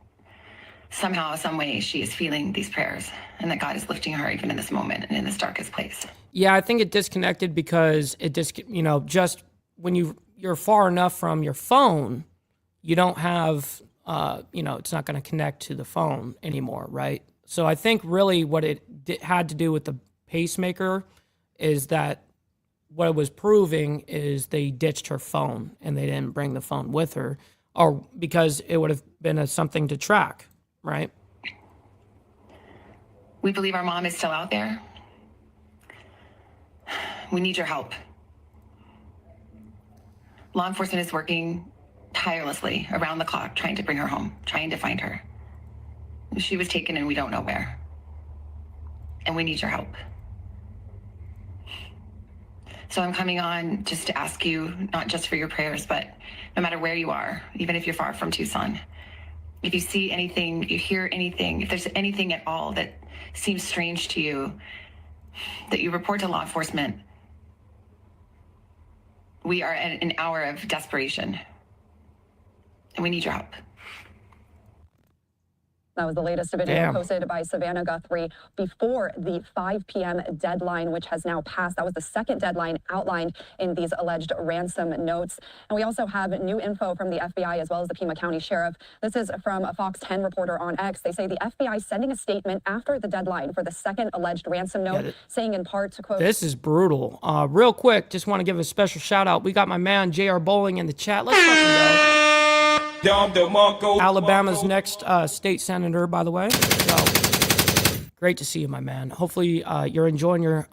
somehow, some way, she is feeling these prayers and that God is lifting her even in this moment and in this darkest place. Yeah, I think it disconnected because it just when you're far enough from your phone, you don't have, it's not going to connect to the phone anymore, right? So I think really what it had to do with the pacemaker is that what it was proving is they ditched her phone and they didn't bring the phone with her. Or because it would have been something to track, right? We believe our mom is still out there. We need your help. Law enforcement is working tirelessly around the clock trying to bring her home, trying to find her. She was taken and we don't know where. And we need your help. So I'm coming on just to ask you, not just for your prayers, but no matter where you are, even if you're far from Tucson, if you see anything, if you hear anything, if there's anything at all that seems strange to you, that you report to law enforcement. We are at an hour of desperation, and we need your help. That was the latest video posted by Savannah Guthrie before the 5 p.m. deadline, which has now passed. That was the second deadline outlined in these alleged ransom notes. And we also have new info from the FBI as well as the Pima County Sheriff. This is from a Fox 10 reporter on X. They say the FBI sending a statement after the deadline for the second alleged ransom note, saying in part to quote, "This is brutal." Real quick, just want to give a special shout out. We got my man J.R. Bowling in the chat. Let's fucking go. Alabama's next state senator, by the way. So Great to see you, my man. Hopefully you're enjoying your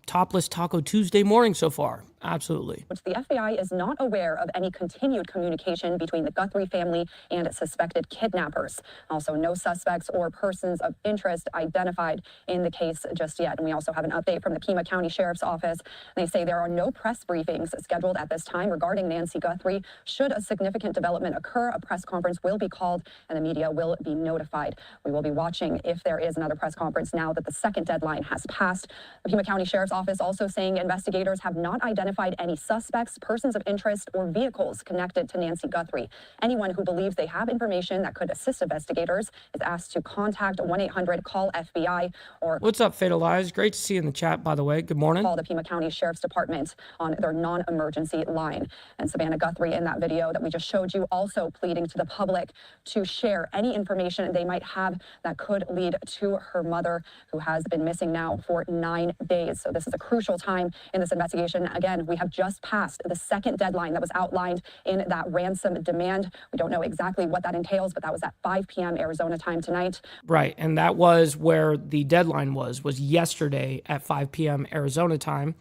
topless Taco Tuesday morning so far. Absolutely. Which the FBI is not aware of any continued communication between the Guthrie family and suspected kidnappers. Also, no suspects or persons of interest identified in the case just yet. And we also have an update from the Pima County Sheriff's Office. They say there are no press briefings scheduled at this time regarding Nancy Guthrie. Should a significant development occur, a press conference will be called and the media will be notified. We will be watching if there is another press conference now that the second deadline has passed. The Pima County Sheriff's Office also saying investigators have not identified any suspects, persons of interest, or vehicles connected to Nancy Guthrie. Anyone who believes they have information that could assist investigators is asked to contact 1-800-CALL-FBI or... What's up, Fatal Eyes? Great to see you in the chat, by the way. Good morning. Call the Pima County Sheriff's Department on their non-emergency line. And Savannah Guthrie, in that video that we just showed you, also pleading to the public to share any information they might have that could lead to her mother, who has been missing now for 9 days. So this is a crucial time in this investigation. Again, we have just passed the second deadline that was outlined in that ransom demand. We don't know exactly what that entails, but that was at 5 p.m. Arizona time tonight. Right, and that was where the deadline was yesterday at 5 p.m. Arizona time.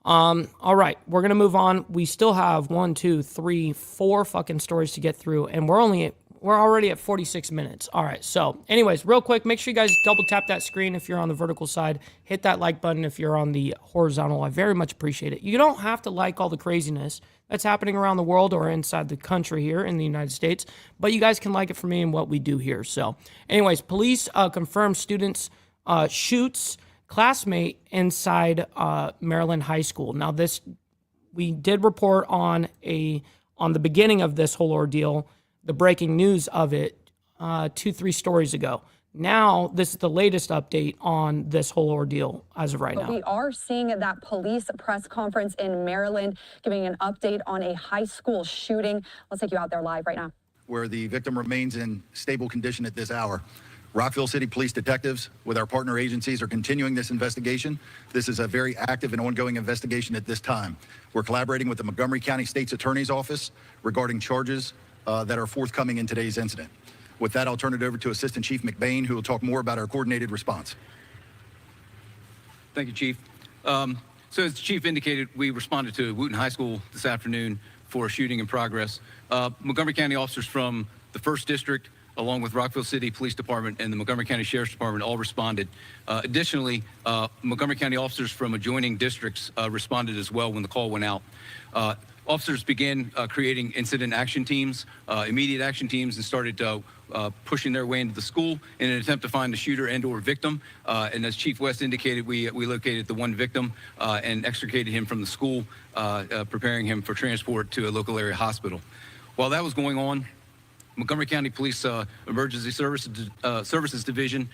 All right, we're gonna move on. We still have 1, 2, 3, 4 fucking stories to get through, and we're already at 46 minutes. All right, so anyways, real quick, make sure you guys double tap that screen if you're on the vertical side. Hit that like button if you're on the horizontal. I very much appreciate it. You don't have to like all the craziness that's happening around the world or inside the country here in the United States, but you guys can like it for me and what we do here. So anyways, police confirmed students shoots classmate inside Maryland High School. Now this, we did report on the beginning of this whole ordeal, the breaking news of it 2-3 stories ago. Now, this is the latest update on this whole ordeal as of right now. We are seeing that police press conference in Maryland, giving an update on a high school shooting. Let's take you out there live right now. Where the victim remains in stable condition at this hour. Rockville City Police detectives with our partner agencies are continuing this investigation. This is a very active and ongoing investigation at this time. We're collaborating with the Montgomery County State's Attorney's Office regarding charges that are forthcoming in today's incident. With that, I'll turn it over to Assistant Chief McBain, who will talk more about our coordinated response. Thank you, Chief. So as the Chief indicated, we responded to Wooten High School this afternoon for a shooting in progress. Montgomery County officers from the 1st District, along with Rockville City Police Department and the Montgomery County Sheriff's Department all responded. Additionally, Montgomery County officers from adjoining districts responded as well when the call went out. Officers began creating incident action teams, immediate action teams, and started pushing their way into the school in an attempt to find the shooter and/or victim. And as Chief West indicated, we located the one victim and extricated him from the school, preparing him for transport to a local area hospital. While that was going on, Montgomery County Police Emergency Services Division.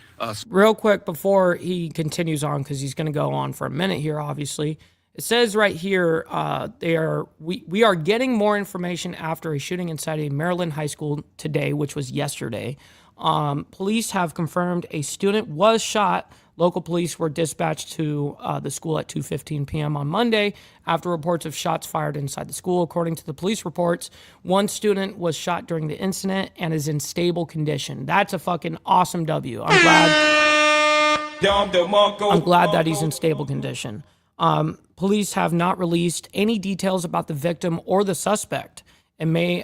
Real quick before he continues on, because he's going to go on for a minute here, obviously. It says right here, we are getting more information after a shooting inside a Maryland high school today, which was yesterday. Police have confirmed a student was shot. Local police were dispatched to the school at 2:15 p.m. on Monday after reports of shots fired inside the school. According to the police reports, one student was shot during the incident and is in stable condition. That's a fucking awesome W. I'm glad that he's in stable condition. Police have not released any details about the victim or the suspect. It may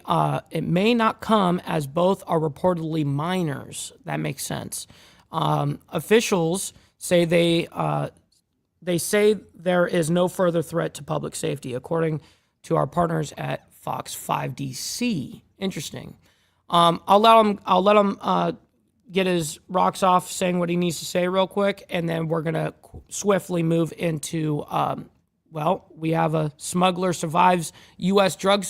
not come as both are reportedly minors. That makes sense. Officials say they say there is no further threat to public safety, according to our partners at Fox 5DC. Interesting. I'll let him get his rocks off saying what he needs to say real quick, and then we're gonna swiftly move into. Well, we have a smuggler survives U.S. drug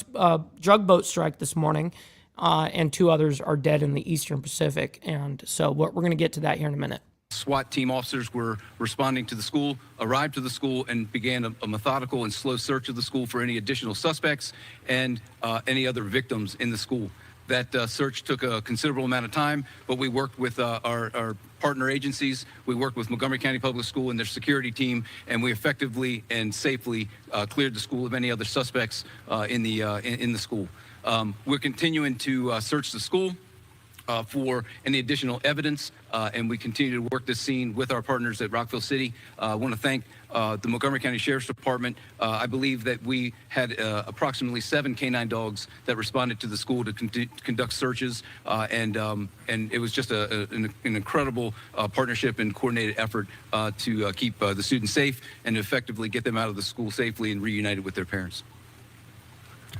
boat strike this morning, and 2 others are dead in the Eastern Pacific. And so we're going to get to that here in a minute. SWAT team officers were responding to the school, arrived to the school, and began a methodical and slow search of the school for any additional suspects and any other victims in the school. That search took a considerable amount of time, but we worked with our partner agencies. We worked with Montgomery County Public School and their security team, and we effectively and safely cleared the school of any other suspects in the school. We're continuing to search the school. for any additional evidence, and we continue to work this scene with our partners at Rockville City. I want to thank the Montgomery County Sheriff's Department. I believe that we had approximately 7 canine dogs that responded to the school to conduct searches, and it was just an incredible partnership and coordinated effort to keep the students safe and effectively get them out of the school safely and reunited with their parents.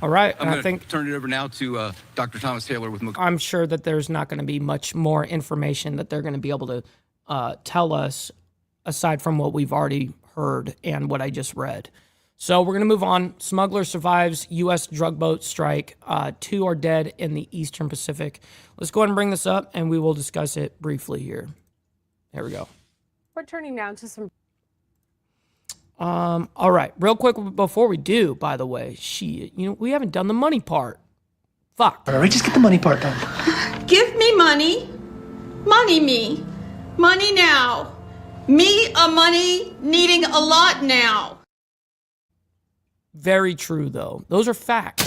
All right. I'm and going I think to turn it over now to Dr. Thomas Taylor with I'm sure that there's not going to be much more information that they're going to be able to tell us aside from what we've already heard and what I just read. So we're going to move on. Smuggler survives U.S. drug boat strike. 2 are dead in the Eastern Pacific. Let's go ahead and bring this up, and we will discuss it briefly here. There we go. We're turning now to some. All right. Real quick before we do, by the way, we haven't done the money part. Fuck. All right, just get the money part done. Give me money. Money me. Money now. Me a money needing a lot now. Very true, though. Those are facts.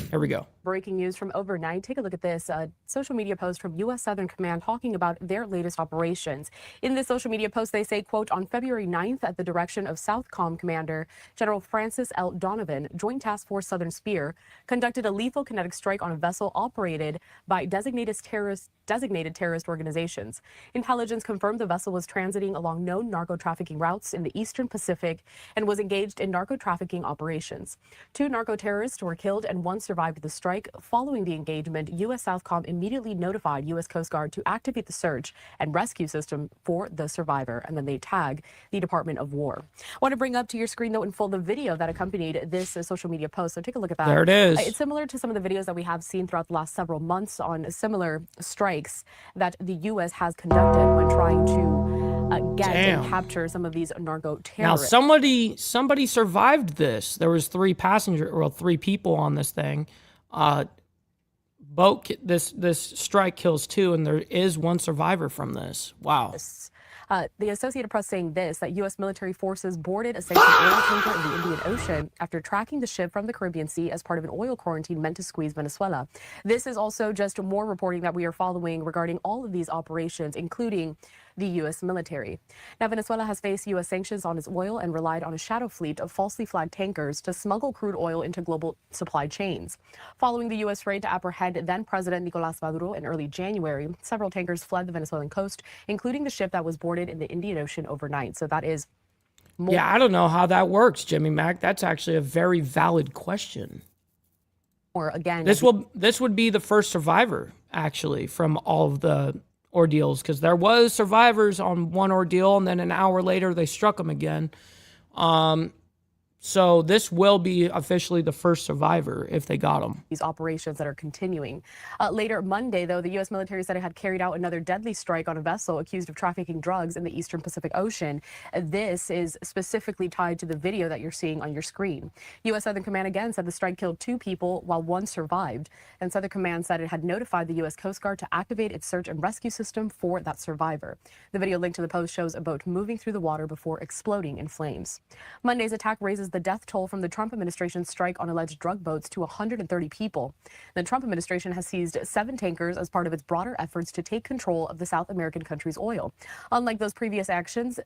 Here we go. Breaking news from overnight. Take a look at this. A social media post from U.S. Southern Command talking about their latest operations. In this social media post, they say, quote, on February 9th, at the direction of Southcom Commander General Francis L. Donovan, Joint Task Force Southern Spear conducted a lethal kinetic strike on a vessel operated by designated terrorist organizations. Intelligence confirmed the vessel was transiting along known narco-trafficking routes in the Eastern Pacific and was engaged in narco-trafficking operations. 2 narco-terrorists were killed and 1 survived the strike. Following the engagement, U.S. Southcom immediately notified U.S. Coast Guard to activate the search and rescue system for the survivor, and then they tag the Department of War. I want to bring up to your screen, though, in full the video that accompanied this social media post, so take a look at that. There it is. It's similar to some of the videos that we have seen throughout the last several months on similar strikes that the U.S. has conducted when trying to get and capture some of these narco terrorists. Now, somebody survived this. There was 3 people on this thing. This strike kills 2, and there is 1 survivor from this. Wow. The Associated Press saying this, that U.S. military forces boarded a sanctioned oil tanker in the Indian Ocean after tracking the ship from the Caribbean Sea as part of an oil quarantine meant to squeeze Venezuela. This is also just more reporting that we are following regarding all of these operations, including the U.S. military. Now, Venezuela has faced U.S. sanctions on its oil and relied on a shadow fleet of falsely flagged tankers to smuggle crude oil into global supply chains. Following the U.S. raid to apprehend then-President Nicolás Maduro in early January, several tankers fled the Venezuelan coast, including the ship that was boarded in the Indian Ocean overnight. So that is more. Yeah, I don't know how that works, Jimmy Mack. That's actually a very valid question. Or again, this would be the first survivor, actually, from all of the ordeals, because there was survivors on one ordeal, and then an hour later they struck them again. So this will be officially the first survivor if they got them. These operations that are continuing. Later Monday, though, the U.S. military said it had carried out another deadly strike on a vessel accused of trafficking drugs in the Eastern Pacific Ocean. This is specifically tied to the video that you're seeing on your screen. U.S. Southern Command again said the strike killed 2 people while 1 survived. And Southern Command said it had notified the U.S. Coast Guard to activate its search and rescue system for that survivor. The video linked to the post shows a boat moving through the water before exploding in flames. Monday's attack raises the death toll from the Trump administration's strike on alleged drug boats to 130 people. The Trump administration has seized 7 tankers as part of its broader efforts to take control of the South American country's oil. Unlike those previous actions,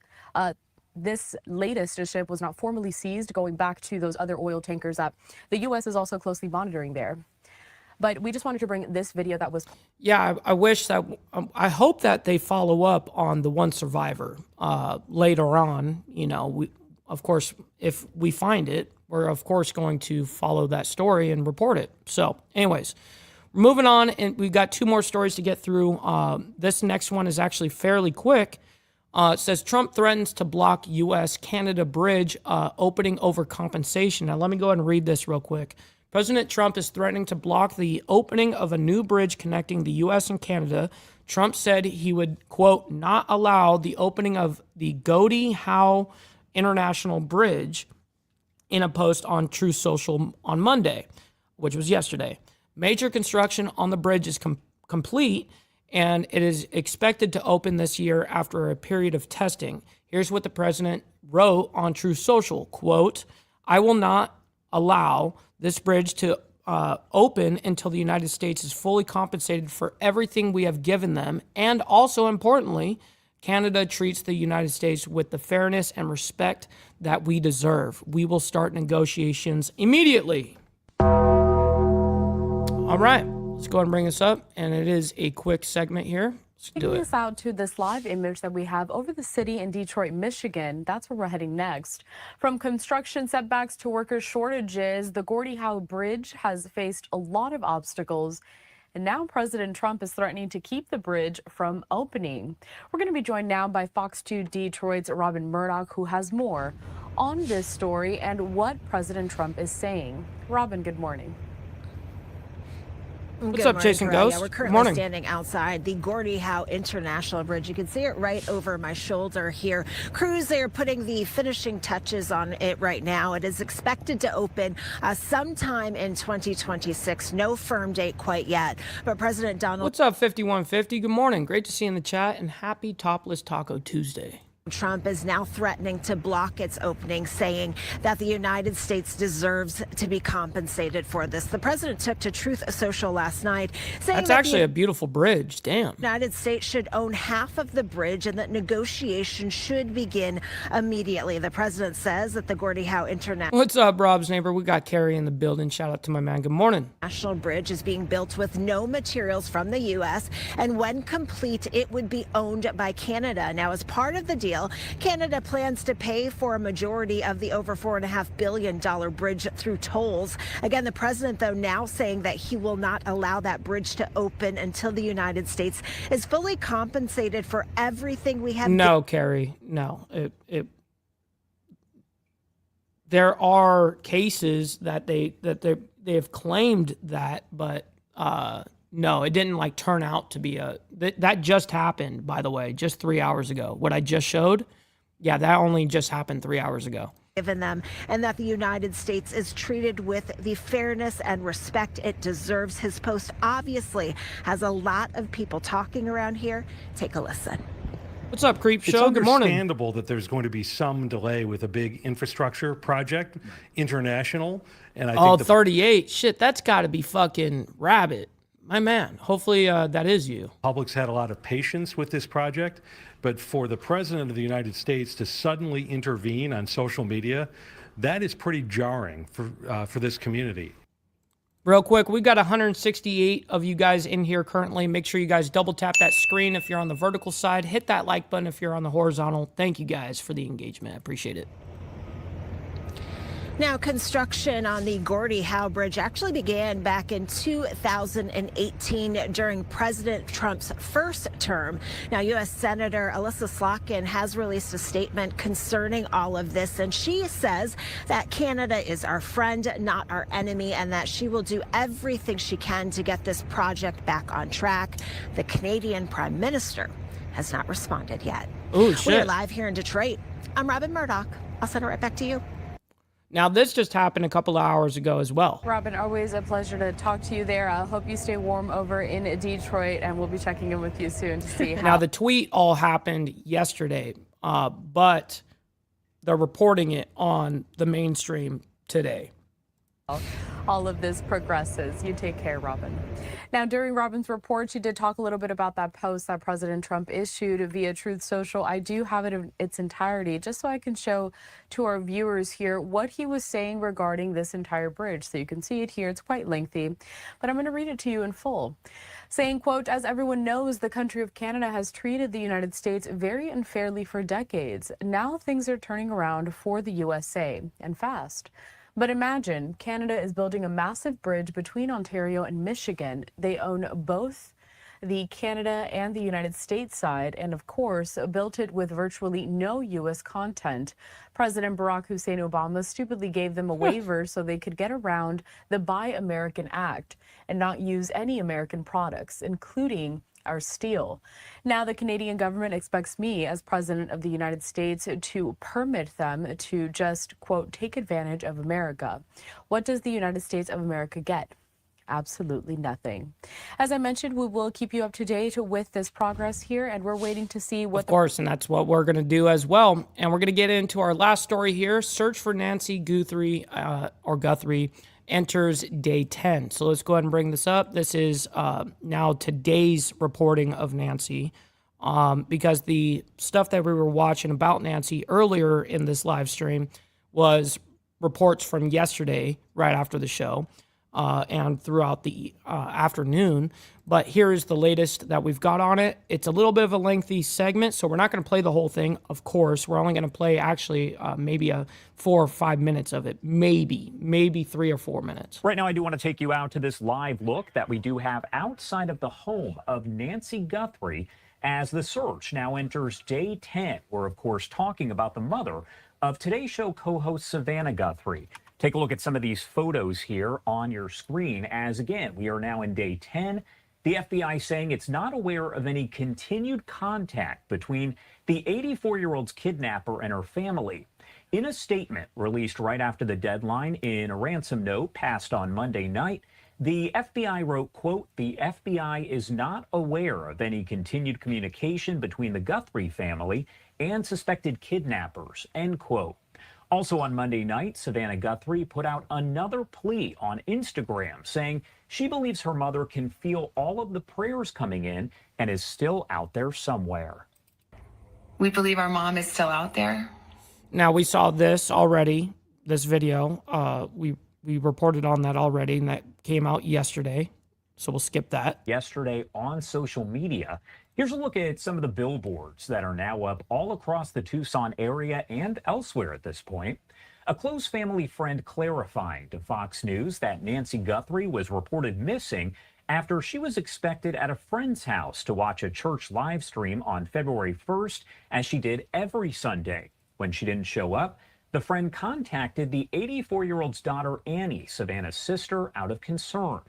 this latest ship was not formally seized, going back to those other oil tankers that the U.S. is also closely monitoring there. But we just wanted to bring this video that was. Yeah, I wish that. I hope that they follow up on the 1 survivor later on. You know, of course, if we find it, we're of course going to follow that story and report it. So, anyways, moving on, and we've got 2 more stories to get through. This next one is actually fairly quick. It says Trump threatens to block U.S.-Canada bridge opening over compensation. Now, let me go ahead and read this real quick. President Trump is threatening to block the opening of a new bridge connecting the U.S. and Canada. Trump said he would, quote, not allow the opening of the Gordie Howe International Bridge in a post on Truth Social on Monday, which was yesterday. Major construction on the bridge is complete, and it is expected to open this year after a period of testing. Here's what the president wrote on Truth Social, quote, I will not allow this bridge to open until the United States is fully compensated for everything we have given them. And also, importantly, Canada treats the United States with the fairness and respect that we deserve. We will start negotiations immediately. All right, let's go ahead and bring this up. And it is a quick segment here. Let's do Taking it. us out to this live image that we have over the city in Detroit, Michigan. That's where we're heading next. From construction setbacks to worker shortages, the Gordie Howe Bridge has faced a lot of obstacles. And now President Trump is threatening to keep the bridge from opening. We're going to be joined now by Fox 2 Detroit's Robin Murdoch, who has more on this story and what President Trump is saying. Robin, good morning. What's up, Jason Ghost? Yeah, we're Good currently morning. standing outside the Gordie Howe International Bridge. You can see it right over my shoulder here. Crews, they are putting the finishing touches on it right now. It is expected to open sometime in 2026. No firm date quite yet. But President Donald What's up, 5150? Good morning. Great to see you in the chat, and happy Topless Taco Tuesday. Trump is now threatening to block its opening, saying that the United States deserves to be compensated for this. The president took to Truth Social last night, saying That's that actually a beautiful bridge. Damn. the United States should own half of the bridge and that negotiations should begin immediately. The president says that the Gordie Howe International What's up, Rob's neighbor? We got Carrie in the building. Shout out to my man. Good morning. Bridge is being built with no materials from the U.S., and when complete, it would be owned by Canada. Now, as part of the deal, Canada plans to pay for a majority of the over $4.5 billion bridge through tolls. Again, the president, though, now saying that he will not allow that bridge to open until the United States is fully compensated for everything we have. No, Carrie. No. There are cases that they have claimed that, but no, it didn't like turn out to be that just happened, by the way, just 3 hours ago. What I just showed, yeah, that only just happened 3 hours ago. Given them, and that the United States is treated with the fairness and respect it deserves. His post obviously has a lot of people talking around here. Take a listen. What's up, Creep It's Show? Good morning. understandable that there's going to be some delay with a big infrastructure project, international, and I think 38. Shit, that's got to be fucking Rabbit. My man. Hopefully that is you. Public's had a lot of patience with this project, but for the president of the United States to suddenly intervene on social media, that is pretty jarring for this community. Real quick, we've got 168 of you guys in here currently. Make sure you guys double tap that screen if you're on the vertical side. Hit that like button if you're on the horizontal. Thank you guys for the engagement. I appreciate it. Now, construction on the Gordie Howe Bridge actually began back in 2018 during President Trump's first term. Now, U.S. Senator Alyssa Slotkin has released a statement concerning all of this, and she says that Canada is our friend, not our enemy, and that she will do everything she can to get this project back on track. The Canadian Prime Minister has not responded yet. Oh, shit. We're live here in Detroit. I'm Robin Murdoch. I'll send it right back to you. Now, this just happened a couple of hours ago as well. Robin, always a pleasure to talk to you there. I hope you stay warm over in Detroit, and we'll be checking in with you soon to see how. Now, the tweet all happened yesterday, but they're reporting it on the mainstream today. All of this progresses. You take care, Robin. Now, during Robin's report, she did talk a little bit about that post that President Trump issued via Truth Social. I do have it in its entirety, just so I can show to our viewers here what he was saying regarding this entire bridge. So you can see it here. It's quite lengthy, but I'm going to read it to you in full. Saying, quote, "As everyone knows, the country of Canada has treated the United States very unfairly for decades. Now things are turning around for the USA, and fast. But imagine, Canada is building a massive bridge between Ontario and Michigan. They own both the Canada and the United States side, and of course, built it with virtually no U.S. content. President Barack Hussein Obama stupidly gave them a waiver so they could get around the Buy American Act and not use any American products, including our steel. Now the Canadian government expects me as president of the United States to permit them to just, quote, take advantage of America. What does the United States of America get? Absolutely nothing. As I mentioned, we will keep you up to date with this progress here, and we're waiting to see what. Of course, and that's what we're going to do as well. And we're going to get into our last story here. Search for Nancy Guthrie, or Guthrie, enters day 10. So let's go ahead and bring this up. This is now today's reporting of Nancy, because the stuff that we were watching about Nancy earlier in this live stream was reports from yesterday, right after the show, and throughout the afternoon. But here is the latest that we've got on it. It's a little bit of a lengthy segment, so we're not going to play the whole thing, of course. We're only going to play actually maybe 4 or 5 minutes of it, maybe 3 or 4 minutes. Right now, I do want to take you out to this live look that we do have outside of the home of Nancy Guthrie as the search now enters day 10. We're, of course, talking about the mother of Today's Show co-host Savannah Guthrie. Take a look at some of these photos here on your screen as, again, we are now in day 10. The FBI saying it's not aware of any continued contact between the 84-year-old's kidnapper and her family. In a statement released right after the deadline in a ransom note passed on Monday night, the FBI wrote, quote, "The FBI is not aware of any continued communication between the Guthrie family and suspected kidnappers," end quote. Also on Monday night, Savannah Guthrie put out another plea on Instagram saying she believes her mother can feel all of the prayers coming in and is still out there somewhere. We believe our mom is still out there. Now, we saw this already, this video. We reported on that already, and that came out yesterday. So we'll skip that. Yesterday on social media, here's a look at some of the billboards that are now up all across the Tucson area and elsewhere at this point. A close family friend clarifying to Fox News that Nancy Guthrie was reported missing after she was expected at a friend's house to watch a church live stream on February 1st, as she did every Sunday. When she didn't show up, the friend contacted the 84-year-old's daughter, Annie, Savannah's sister, out of concern.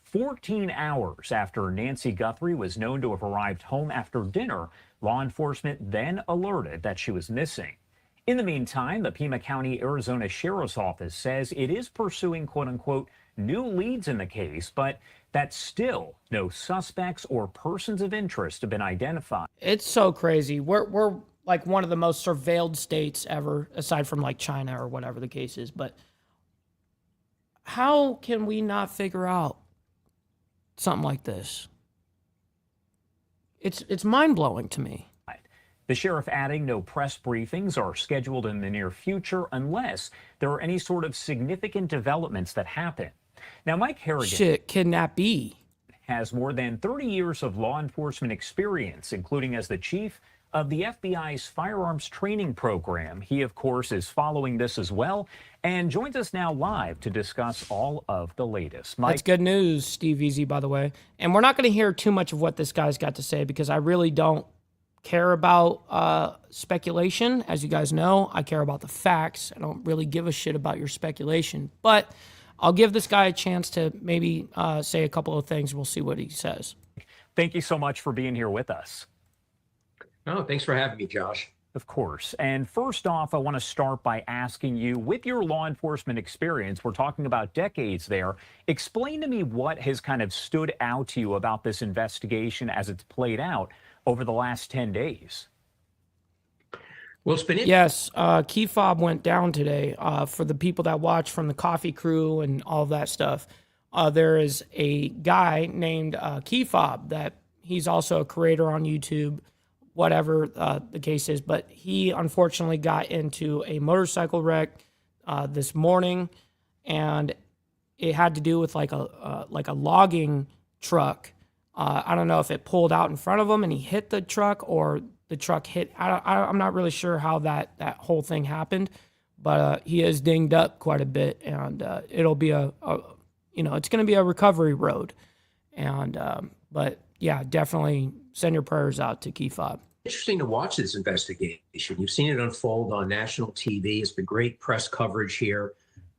14 hours after Nancy Guthrie was known to have arrived home after dinner, law enforcement then alerted that she was missing. In the meantime, the Pima County, Arizona Sheriff's Office says it is pursuing, quote unquote, new leads in the case, but that still no suspects or persons of interest have been identified. It's so crazy. We're like one of the most surveilled states ever, aside from like China or whatever the case is. But how can we not figure out something like this? It's mind-blowing to me. The sheriff adding no press briefings are scheduled in the near future unless there are any sort of significant developments that happen. Now, Mike Harrigan kidnappee has more than 30 years of law enforcement experience, including as the chief of the FBI's firearms training program. He, of course, is following this as well and joins us now live to discuss all of the latest. Mike. That's good news, Steve Easy, by the way. And we're not going to hear too much of what this guy's got to say because I really don't care about speculation. As you guys know, I care about the facts. I don't really give a shit about your speculation. But I'll give this guy a chance to maybe say a couple of things. We'll see what he says. Thank you so much for being here with us. Oh, thanks for having me, Josh. Of course. And first off, I want to start by asking you, with your law enforcement experience, we're talking about decades there, explain to me what has kind of stood out to you about this investigation as it's played out over the last 10 days. Well, it's been Yes, key fob went down today. For the people that watch from the coffee crew and all of that stuff, there is a guy named Key Fob that he's also a creator on YouTube, whatever the case is. But he unfortunately got into a motorcycle wreck this morning, and it had to do with like a logging truck. I don't know if it pulled out in front of him and he hit the truck or the truck hit. I'm not really sure how that whole thing happened, but he is dinged up quite a bit, and it'll be it's going to be a recovery road. And but yeah, definitely send your prayers out to Key Fob. Interesting to watch this investigation. You've seen it unfold on national TV. It's been great press coverage here.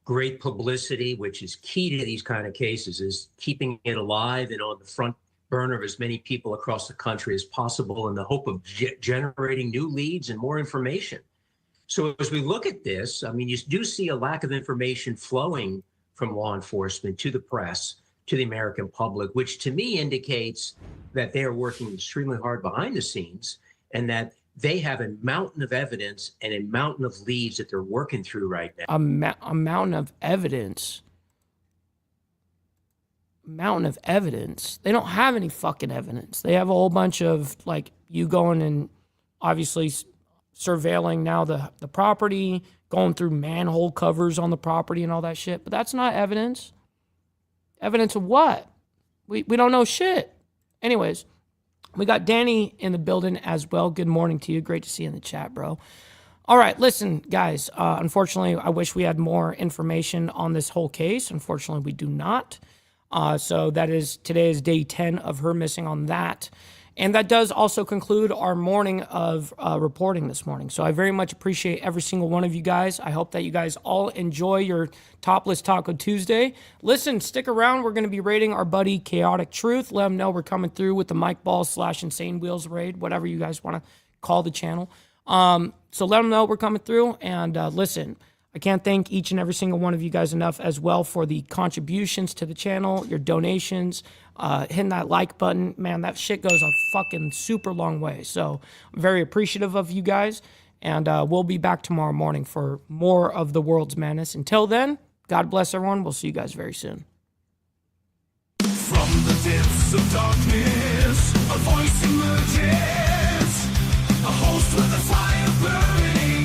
Great publicity, which is key to these kind of cases, is keeping it alive and on the front burner of as many people across the country as possible in the hope of generating new leads and more information. So as we look at this, I mean, you do see a lack of information flowing from law enforcement to the press, to the American public, which to me indicates that they are working extremely hard behind the scenes and that they have a mountain of evidence and a mountain of leads that they're working through right now. A mountain of evidence. mountain of evidence. They don't have any fucking evidence. They have a whole bunch of, like, you going and obviously surveilling now the property, going through manhole covers on the property and all that shit. But that's not evidence. Evidence of what? We don't know shit. Anyways, we got Danny in the building as well. Good morning to you. Great to see you in the chat, bro. All right, listen, guys. Unfortunately, I wish we had more information on this whole case. Unfortunately, we do not. So today is day 10 of her missing on that. And that does also conclude our morning of reporting this morning. So I very much appreciate every single one of you guys. I hope that you guys all enjoy your Topless Taco Tuesday. Listen, stick around. We're going to be raiding our buddy Chaotic Truth. Let him know we're coming through with the Mike Balls / Insane Wheels raid, whatever you guys want to call the channel. So let them know we're coming through. And listen, I can't thank each and every single one of you guys enough as well for the contributions to the channel, your donations, hitting that like button. Man, that shit goes a fucking super long way. So I'm very appreciative of you guys. And we'll be back tomorrow morning for more of the world's madness. Until then, God bless everyone. We'll see you guys very soon. From the depths of darkness, a voice emerges, a host with a fire burning.